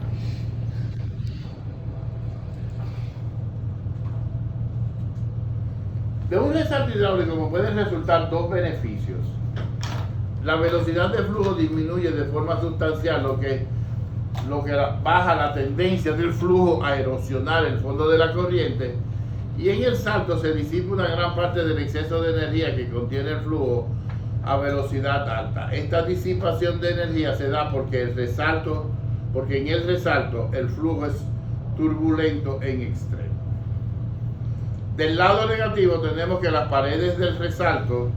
Speaker 1: De un resalto hidráulico como pueden resultar dos beneficios. La velocidad de flujo disminuye de forma sustancial, lo que baja la tendencia del flujo a erosionar el fondo de la corriente, y en el salto se disipa una gran parte del exceso de energía que contiene el flujo a velocidad alta. Esta disipación de energía se da porque en el resalto el flujo es turbulento en extremo. Del lado negativo tenemos que las paredes del resalto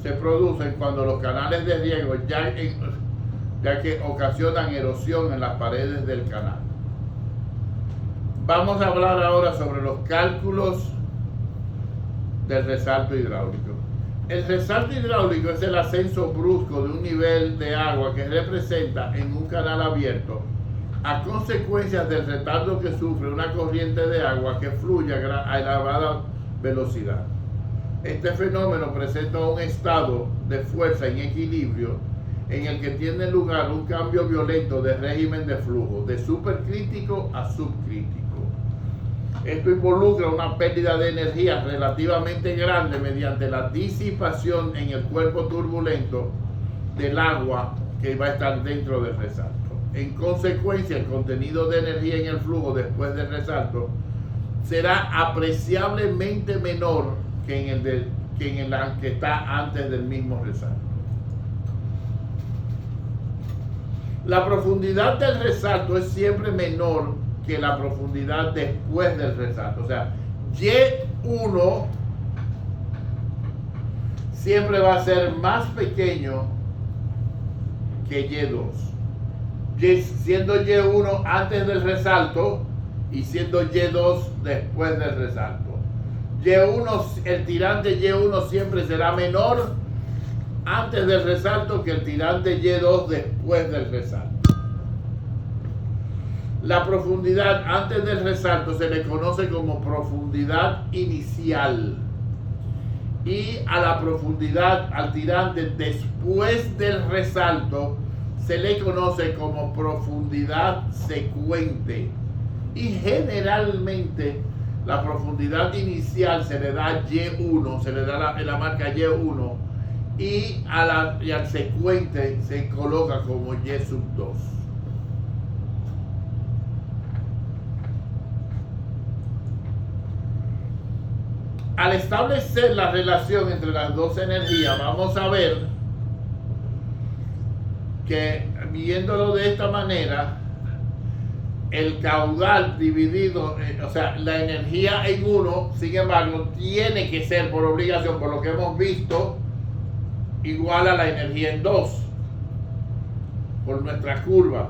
Speaker 1: se producen cuando los canales de riego ya que ocasionan erosión en las paredes del canal. Vamos a hablar ahora sobre los cálculos del resalto hidráulico. El resalto hidráulico es el ascenso brusco de un nivel de agua que representa en un canal abierto a consecuencias del retardo que sufre una corriente de agua que fluye a elevada velocidad. Este fenómeno presenta un estado de fuerza en equilibrio en el que tiene lugar un cambio violento de régimen de flujo, de supercrítico a subcrítico. Esto involucra una pérdida de energía relativamente grande mediante la disipación en el cuerpo turbulento del agua que va a estar dentro del resalto. En consecuencia, el contenido de energía en el flujo después del resalto será apreciablemente menor que en el que está antes del mismo resalto. La profundidad del resalto es siempre menor que la profundidad después del resalto. O sea, Y1 siempre va a ser más pequeño que Y2. Siendo Y1 antes del resalto y siendo Y2 después del resalto. El tirante Y1 siempre será menor antes del resalto que el tirante Y2 después del resalto. La profundidad antes del resalto se le conoce como profundidad inicial, y a la profundidad al tirante después del resalto se le conoce como profundidad secuente, y generalmente la profundidad inicial se le da Y1, se le da la marca Y1, y al secuente se coloca como Y2. Al establecer la relación entre las dos energías, vamos a ver que, viéndolo de esta manera, el caudal dividido, o sea, la energía en uno, sin embargo, tiene que ser por obligación, por lo que hemos visto, igual a la energía en dos, por nuestra curva.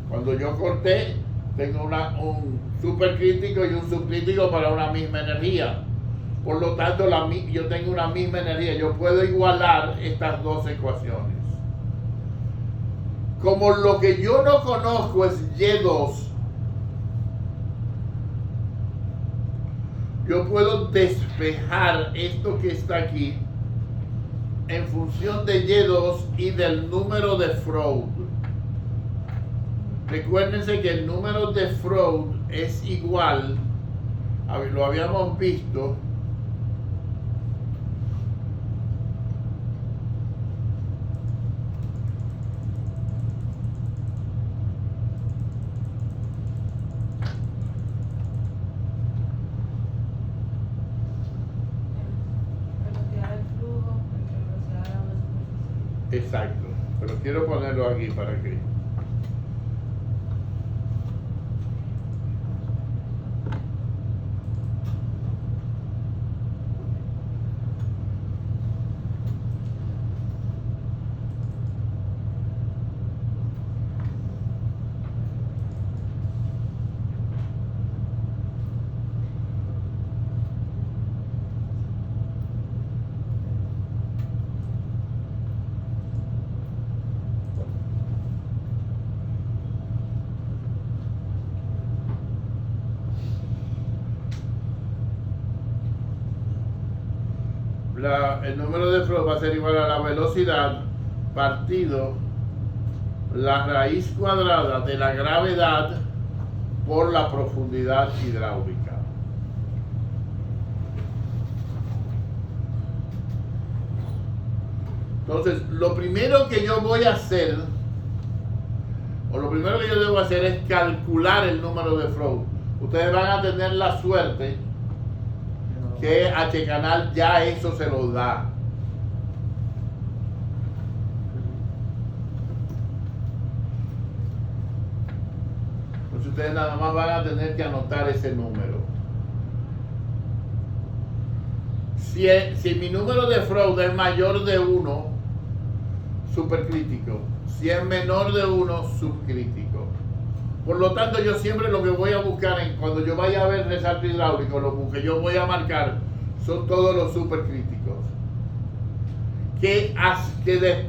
Speaker 1: Cuando yo corté, tengo un supercrítico y un subcrítico para una misma energía. Por lo tanto, yo tengo una misma energía. Yo puedo igualar estas dos ecuaciones. Como lo que yo no conozco es Y2, yo puedo despejar esto que está aquí en función de Y2 y del número de Freud. Recuérdense que el número de Freud es igual, lo habíamos visto, exacto, pero quiero ponerlo aquí para que el número de Freud va a ser igual a la velocidad partido la raíz cuadrada de la gravedad por la profundidad hidráulica. Entonces, lo primero que yo voy a hacer, o lo primero que yo debo hacer es calcular el número de Freud. Ustedes van a tener la suerte que H canal ya eso se lo da. Entonces ustedes nada más van a tener que anotar ese número. Si mi número de Freud es mayor de 1, supercrítico. Si es menor de 1, subcrítico. Por lo tanto, yo siempre lo que voy a buscar cuando yo vaya a ver resalto hidráulico, lo que yo voy a marcar son todos los supercríticos.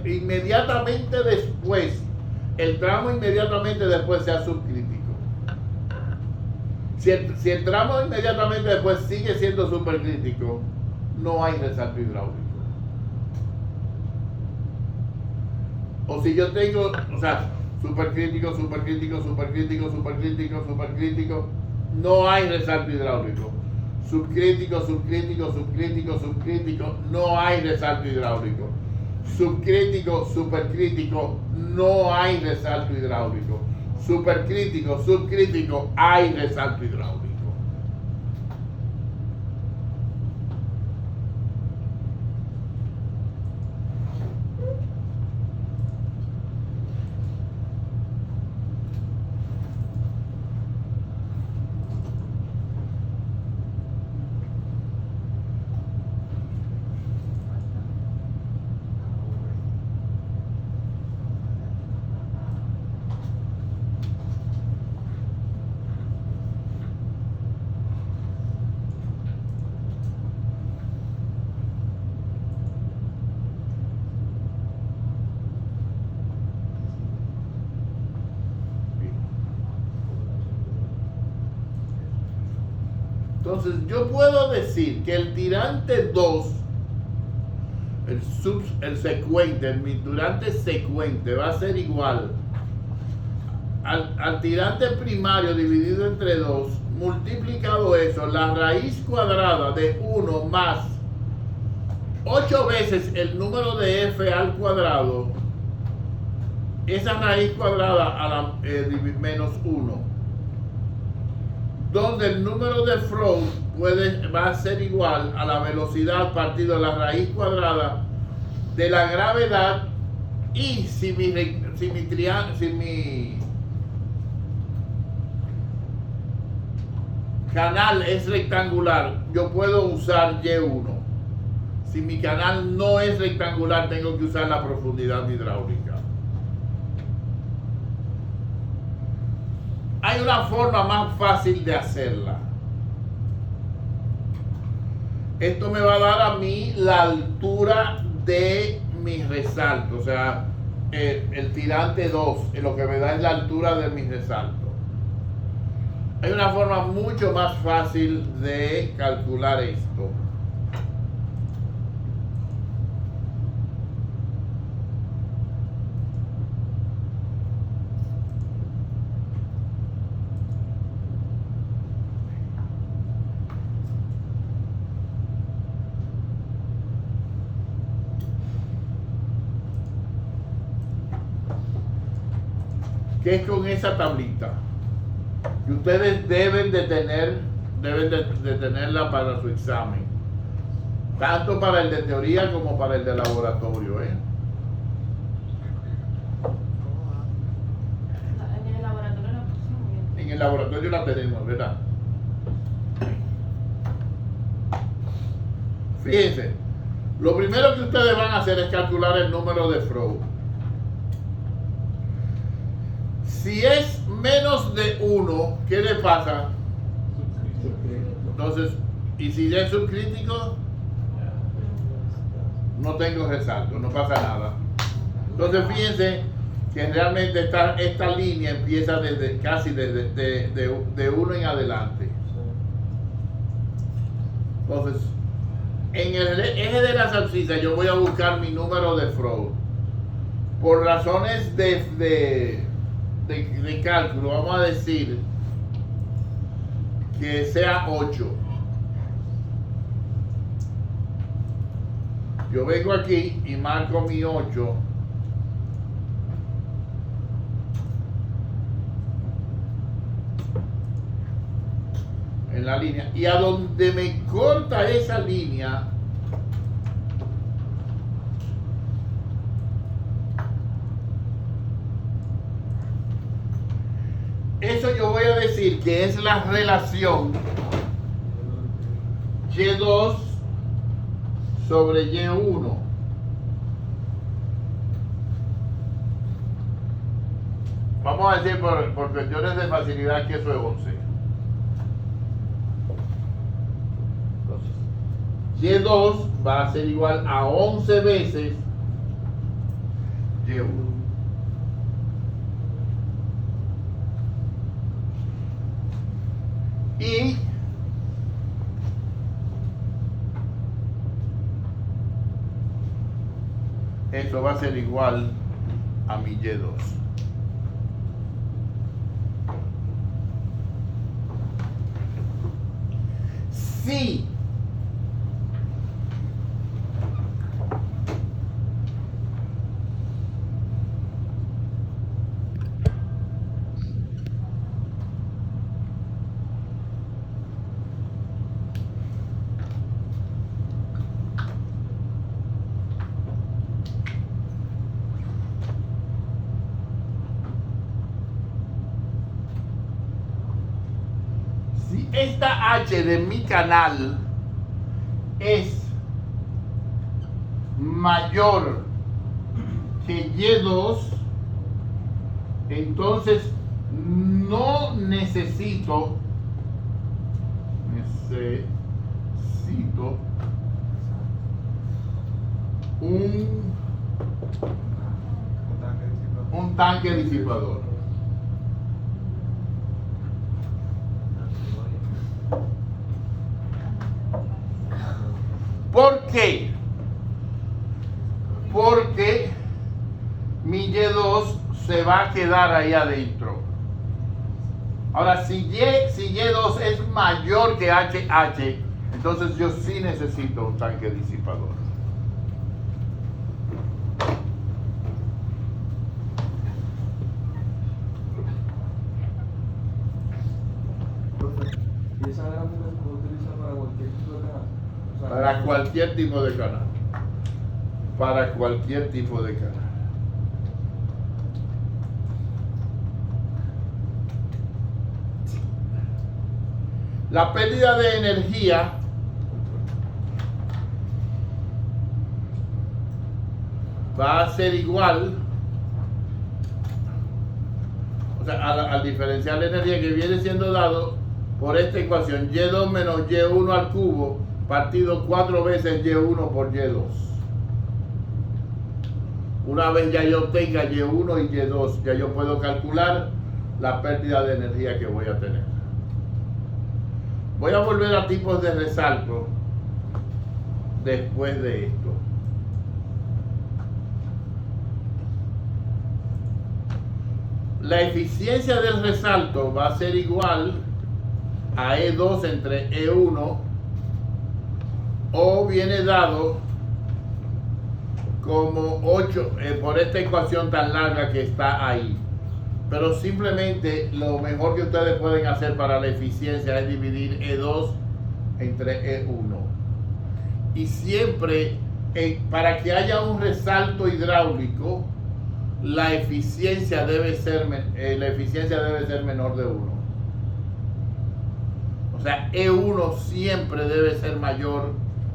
Speaker 1: Inmediatamente después, el tramo inmediatamente después sea subcrítico. Si el tramo inmediatamente después sigue siendo supercrítico, no hay resalto hidráulico. O si yo tengo, supercrítico, supercrítico, supercrítico, supercrítico, supercrítico, no hay resalto hidráulico. Subcrítico, subcrítico, subcrítico, subcrítico, no hay resalto hidráulico. Subcrítico, supercrítico, no hay resalto hidráulico. Supercrítico, subcrítico, hay resalto hidráulico. Entonces yo puedo decir que el tirante 2, el secuente, el midurante secuente va a ser igual al tirante primario dividido entre 2, multiplicado eso, la raíz cuadrada de 1 más 8 veces el número de f al cuadrado, esa raíz cuadrada a la menos 1. Donde el número de Freud va a ser igual a la velocidad partido la raíz cuadrada de la gravedad, y si mi canal es rectangular, yo puedo usar Y1. Si mi canal no es rectangular, tengo que usar la profundidad hidráulica. Hay una forma más fácil de hacerla. Esto me va a dar a mí la altura de mi resalto, o sea, el tirante 2, lo que me da es la altura de mi resalto. Hay una forma mucho más fácil de calcular esto. Que es con esa tablita que ustedes deben de tenerla para su examen, tanto para el de teoría como para el de laboratorio,
Speaker 3: En el laboratorio la pusimos.
Speaker 1: En el laboratorio la tenemos, ¿verdad? Fíjense, lo primero que ustedes van a hacer es calcular el número de Freud. Si es menos de 1, ¿qué le pasa? Entonces, y si es subcrítico, no tengo resalto, no pasa nada. Entonces, fíjense que realmente esta línea empieza casi de 1 en adelante. Entonces, en el eje de la salsita yo voy a buscar mi número de Freud. Por razones de cálculo, vamos a decir que sea 8. Yo vengo aquí y marco mi 8. En la línea. Y a donde me corta esa línea, eso yo voy a decir que es la relación Y2 sobre Y1. Vamos a decir por cuestiones de facilidad que eso es 11. Entonces, Y2 va a ser igual a 11 veces Y1. Y esto va a ser igual a mi Y2. Sí. Si esta H de mi canal es mayor que Y2, entonces no necesito un tanque disipador. ¿Por qué? Porque mi Y2 se va a quedar ahí adentro. Ahora, si Y2 es mayor que HH, entonces yo sí necesito un tanque disipador.
Speaker 2: ¿Y esa gráfica se puede utilizar para cualquier tipo de canal? O sea,
Speaker 1: Para cualquier tipo de canal. Para cualquier tipo de canal. La pérdida de energía va a ser igual, o sea, al diferencial de energía que viene siendo dado por esta ecuación, Y2 menos Y1 al cubo, partido 4 veces Y1 por Y2. Una vez ya yo tenga Y1 y Y2, ya yo puedo calcular la pérdida de energía que voy a tener. Voy a volver a tipos de resalto después de esto. La eficiencia del resalto va a ser igual a E2 entre E1, o viene dado como 8 por esta ecuación tan larga que está ahí. Pero simplemente lo mejor que ustedes pueden hacer para la eficiencia es dividir E2 entre E1. Y siempre, para que haya un resalto hidráulico, la eficiencia debe ser menor de 1. O sea, E1 siempre debe ser mayor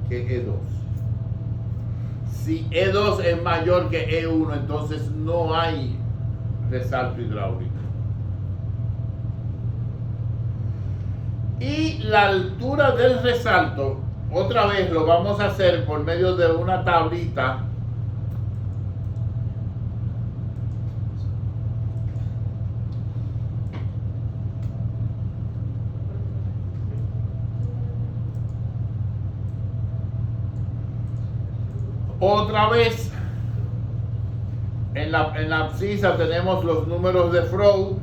Speaker 1: que E2. Si E2 es mayor que E1, entonces no hay resalto hidráulico. Y la altura del resalto, otra vez lo vamos a hacer por medio de una tablita. Otra vez, en la abscisa tenemos los números de Freud.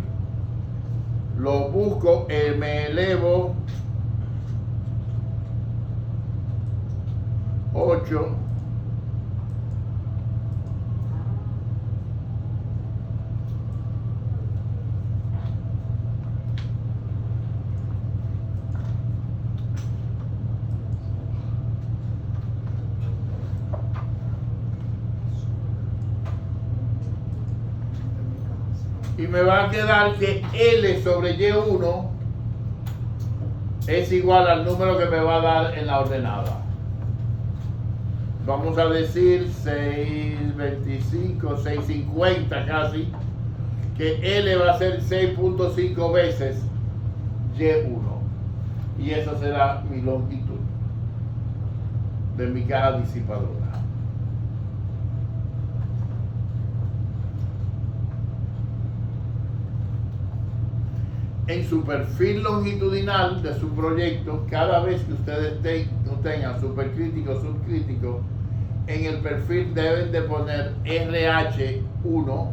Speaker 1: Los busco, me elevo 8. Y me va a quedar que L sobre Y1 es igual al número que me va a dar en la ordenada. Vamos a decir 625, 650 casi, que L va a ser 6.5 veces Y1. Y esa será mi longitud de mi caja disipadora. En su perfil longitudinal de su proyecto, cada vez que ustedes tengan supercrítico, subcrítico, en el perfil deben de poner RH1,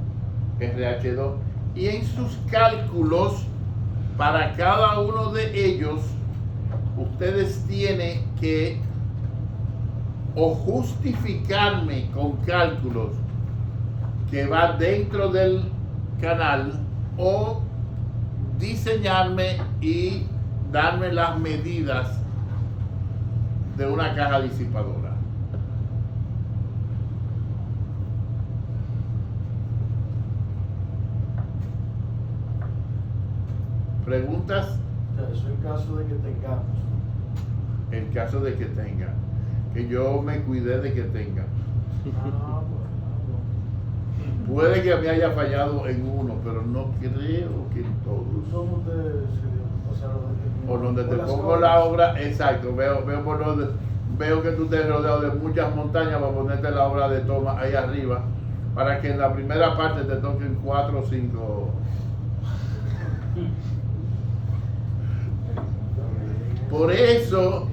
Speaker 1: RH2, y en sus cálculos, para cada uno de ellos, ustedes tienen que o justificarme con cálculos que va dentro del canal, o diseñarme y darme las medidas de una caja disipadora. ¿Preguntas?
Speaker 4: Eso en caso de que tengamos.
Speaker 1: En caso de que tenga. Que yo me cuidé de que tenga.
Speaker 4: Ah, bueno.
Speaker 1: Puede que me haya fallado en uno, pero no creo que en todos.
Speaker 4: ¿Cómo te decidió? O sea,
Speaker 1: Por donde te
Speaker 4: las
Speaker 1: pongo
Speaker 4: cosas.
Speaker 1: la obra, exacto, veo por donde, veo que tú te has rodeado de muchas montañas para ponerte la obra de toma ahí arriba, para que en la primera parte te toquen 4 o 5. Por eso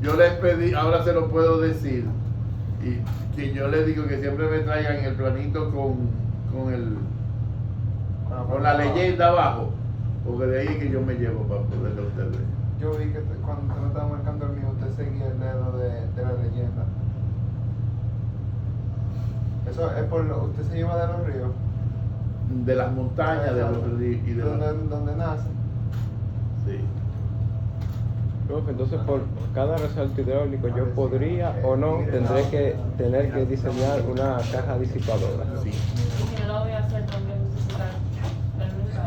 Speaker 1: yo les pedí, ahora se lo puedo decir, y que yo les digo que siempre me traigan el planito con la leyenda abajo, porque de ahí es que yo me llevo para poderle a ustedes.
Speaker 5: Yo vi que cuando usted me estaba marcando el mío, usted seguía el dedo de la leyenda. Eso es por usted se lleva de los ríos.
Speaker 1: De las montañas, de los ríos y de
Speaker 5: donde nace.
Speaker 1: Sí.
Speaker 6: Profe, entonces por cada resalto hidráulico yo podría o no tendré que tener que diseñar una caja disipadora.
Speaker 1: Sí.
Speaker 3: Y si no lo voy a hacer, también necesitar permiso.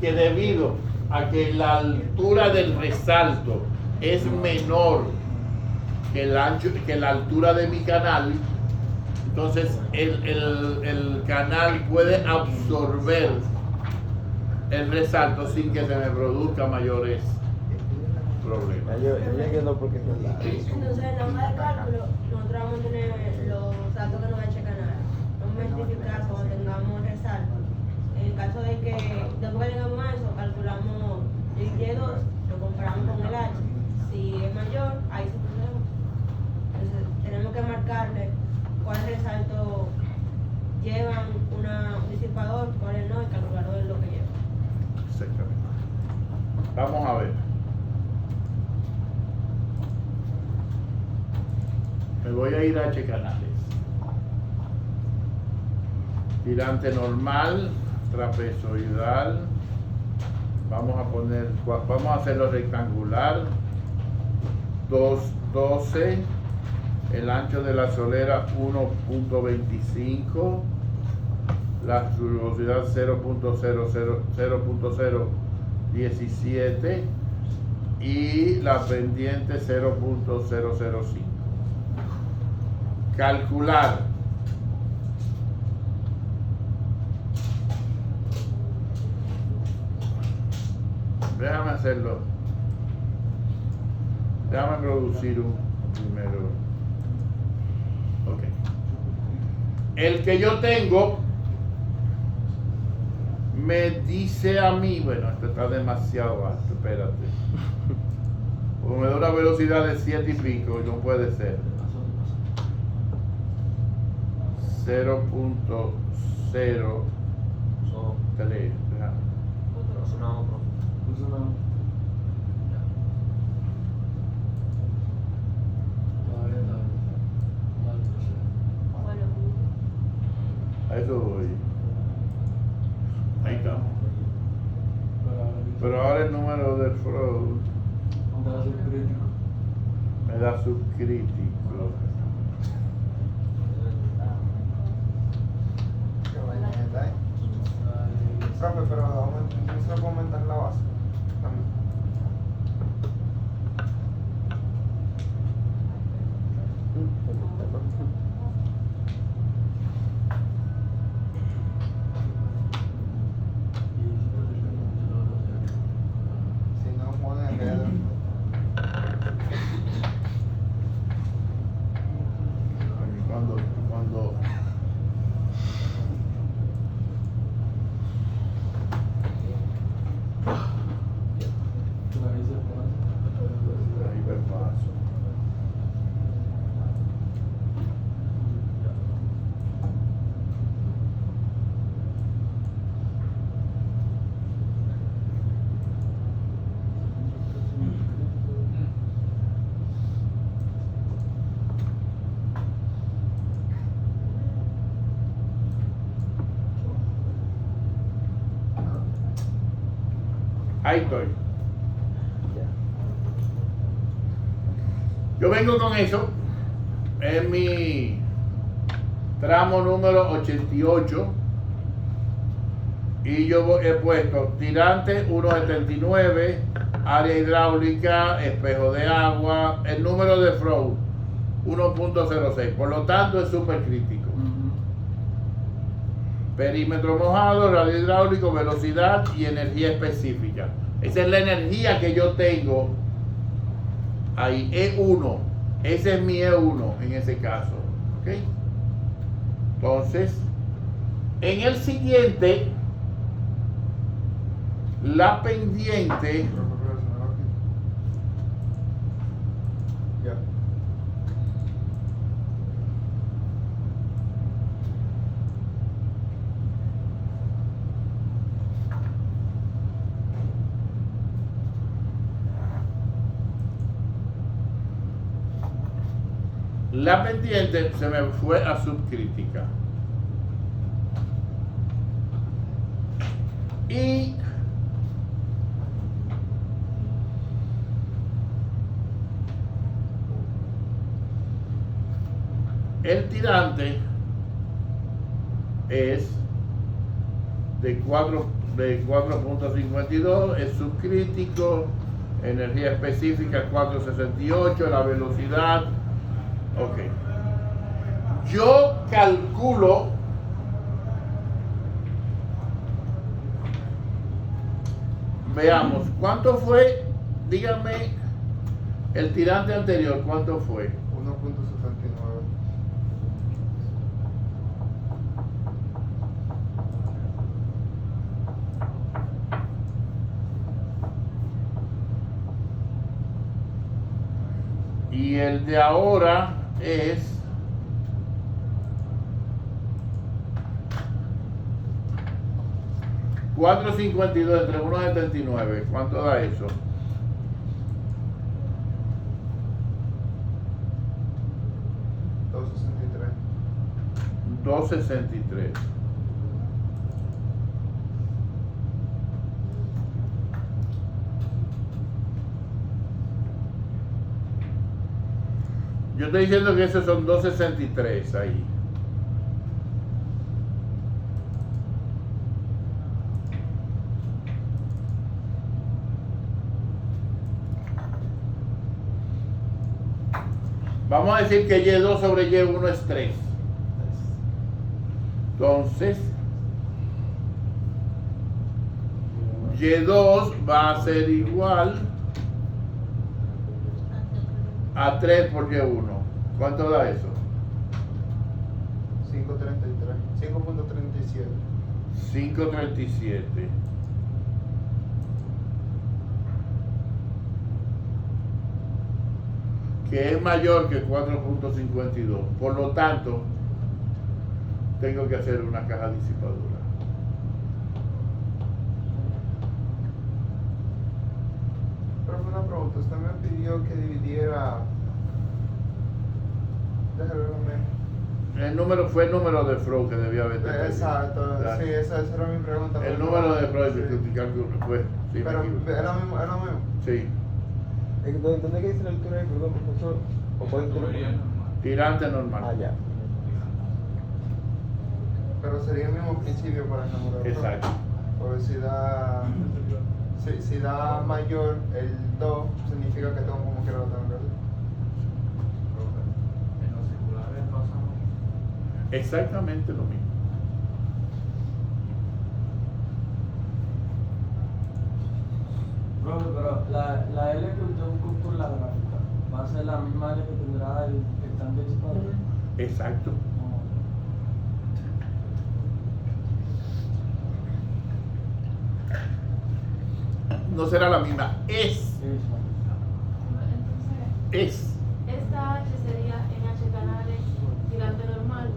Speaker 1: Que debido a que la altura del resalto es menor que la altura de mi canal, entonces el canal puede absorber el resalto sin que se me produzca mayores problemas.
Speaker 6: Yo entiendo por qué es verdad.
Speaker 7: Entonces, en la hoja de cálculo, nosotros vamos a tener los datos que nos eche canal. Vamos a identificar cuando tengamos resalto. En el caso de que después que tengamos eso, calculamos el Y2, lo comparamos con el H. Si es mayor, ahí sí podemos. Entonces, tenemos que marcarle cuál resalto llevan un disipador, cuál no, y calcularlo de lo que lleva.
Speaker 1: Exactamente. Vamos a ver. Me voy a ir a H canales. Tirante normal, trapezoidal. Vamos a hacerlo rectangular. 212. El ancho de la solera 1.25. La rugosidad 0.017 y la pendiente 0.005. Calcular. Déjame hacerlo. Déjame producir un primero. Ok. El que yo tengo me dice a mí, bueno, esto está demasiado alto, espérate. Porque me da una velocidad de 7 y pico y no puede ser. 0.03.
Speaker 7: Bueno,
Speaker 1: A eso voy. Ahí está. Pero ahora el número del Freud me da subcrítico.
Speaker 5: Qué vaina está ahí. Profe, pero no se puede aumentar la base. También. Si no pone enredo.
Speaker 1: Cuando ahí me paso. Ahí estoy. Yo vengo con eso. Es mi tramo número 88. Y yo he puesto tirante 1.79, área hidráulica, espejo de agua, el número de flow 1.06. Por lo tanto es súper crítico. Perímetro mojado, radio hidráulico, velocidad y energía específica. Esa es la energía que yo tengo ahí, E1. Ese es mi E1 en ese caso. ¿Ok? Entonces, en el siguiente, la pendiente.
Speaker 5: Ya.
Speaker 1: La pendiente se me fue a subcrítica. Y el tirante es de 4.52, es subcrítico, energía específica 4.68, la velocidad. Ok. Yo calculo veamos, ¿cuánto fue? Dígame el tirante anterior, ¿cuánto fue?
Speaker 5: 1.79.
Speaker 1: Y el de ahora es 4.52 entre 1.79. ¿Cuánto da eso? $2.63. Yo estoy diciendo que esos son 2.63 ahí. Vamos a decir que Y2 sobre Y1 es 3. Entonces, Y2 va a ser igual a 3 por Y1. ¿Cuánto da eso?
Speaker 5: 5.37.
Speaker 1: 5.37.
Speaker 5: 5.37.
Speaker 1: que es mayor que 4.52. Por lo tanto, tengo que hacer una caja disipadora.
Speaker 5: Pero fue una pregunta, usted me pidió que dividiera. Déjame ver.
Speaker 1: El número fue el número de Freud que debía haber tenido.
Speaker 5: Exacto,
Speaker 1: Ya.
Speaker 5: sí, esa era mi pregunta.
Speaker 1: El número de Freud que
Speaker 5: Sí.
Speaker 1: tu cálculo fue. Sí, me
Speaker 5: Pero
Speaker 1: equivoqué.
Speaker 5: es lo mismo, es lo mismo.
Speaker 1: Sí.
Speaker 6: ¿Dónde que dice la altura ahí, perdón, profesor? ¿O puede ser?
Speaker 1: Tirante normal.
Speaker 6: Ah, ya.
Speaker 5: Pero sería el mismo principio para el número de Freud.
Speaker 1: Exacto.
Speaker 5: Porque si da mayor el 2, significa que tengo como quiera lo tengo que hacer.
Speaker 4: En los circulares pasa lo mismo.
Speaker 1: Exactamente lo mismo.
Speaker 8: Profe, pero la L que usted buscó por la gráfica va a ser la misma L que tendrá el tanque disipador.
Speaker 1: Exacto. No será la misma. Es.
Speaker 3: Entonces,
Speaker 1: Es.
Speaker 3: esta H sería en H canales tirante normal.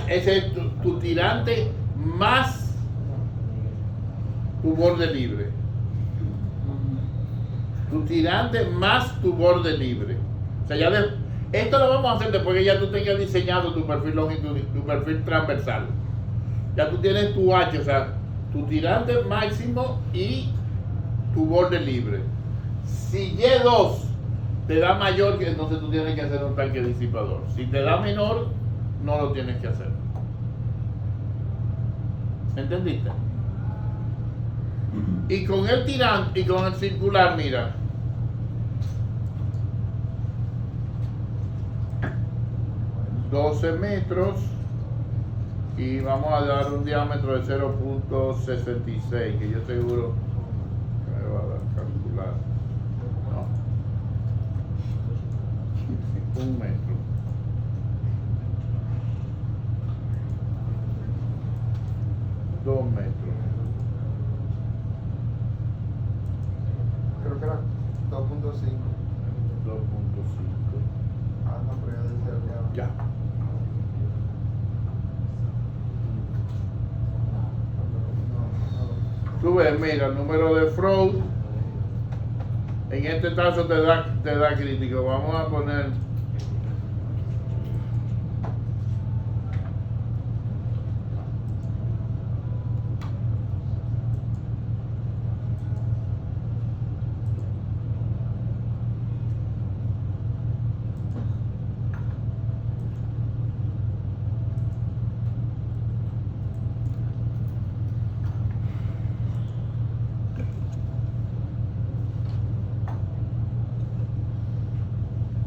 Speaker 1: Ese es tu tirante más tu borde libre. Tu tirante más tu borde libre. O sea, esto lo vamos a hacer después que ya tú tengas diseñado tu perfil longitudinal, tu perfil transversal. Ya tú tienes tu H, o sea, tu tirante máximo y tu borde libre. Si Y2 te da mayor, entonces tú tienes que hacer un tanque disipador. Si te da menor, no lo tienes que hacer. ¿Entendiste? Y con el tirante y con el circular, mira. $12 y vamos a dar un diámetro de 0.66, que yo seguro que me va a dar calcular. No. 1 metro. $2 metros.
Speaker 5: Creo que era 2.5.
Speaker 1: 2.5.
Speaker 5: Ah, no, pero ya decía el diablo.
Speaker 1: Ya. Tú ves, mira, el número de Freud, en este caso te da crítico. Vamos a poner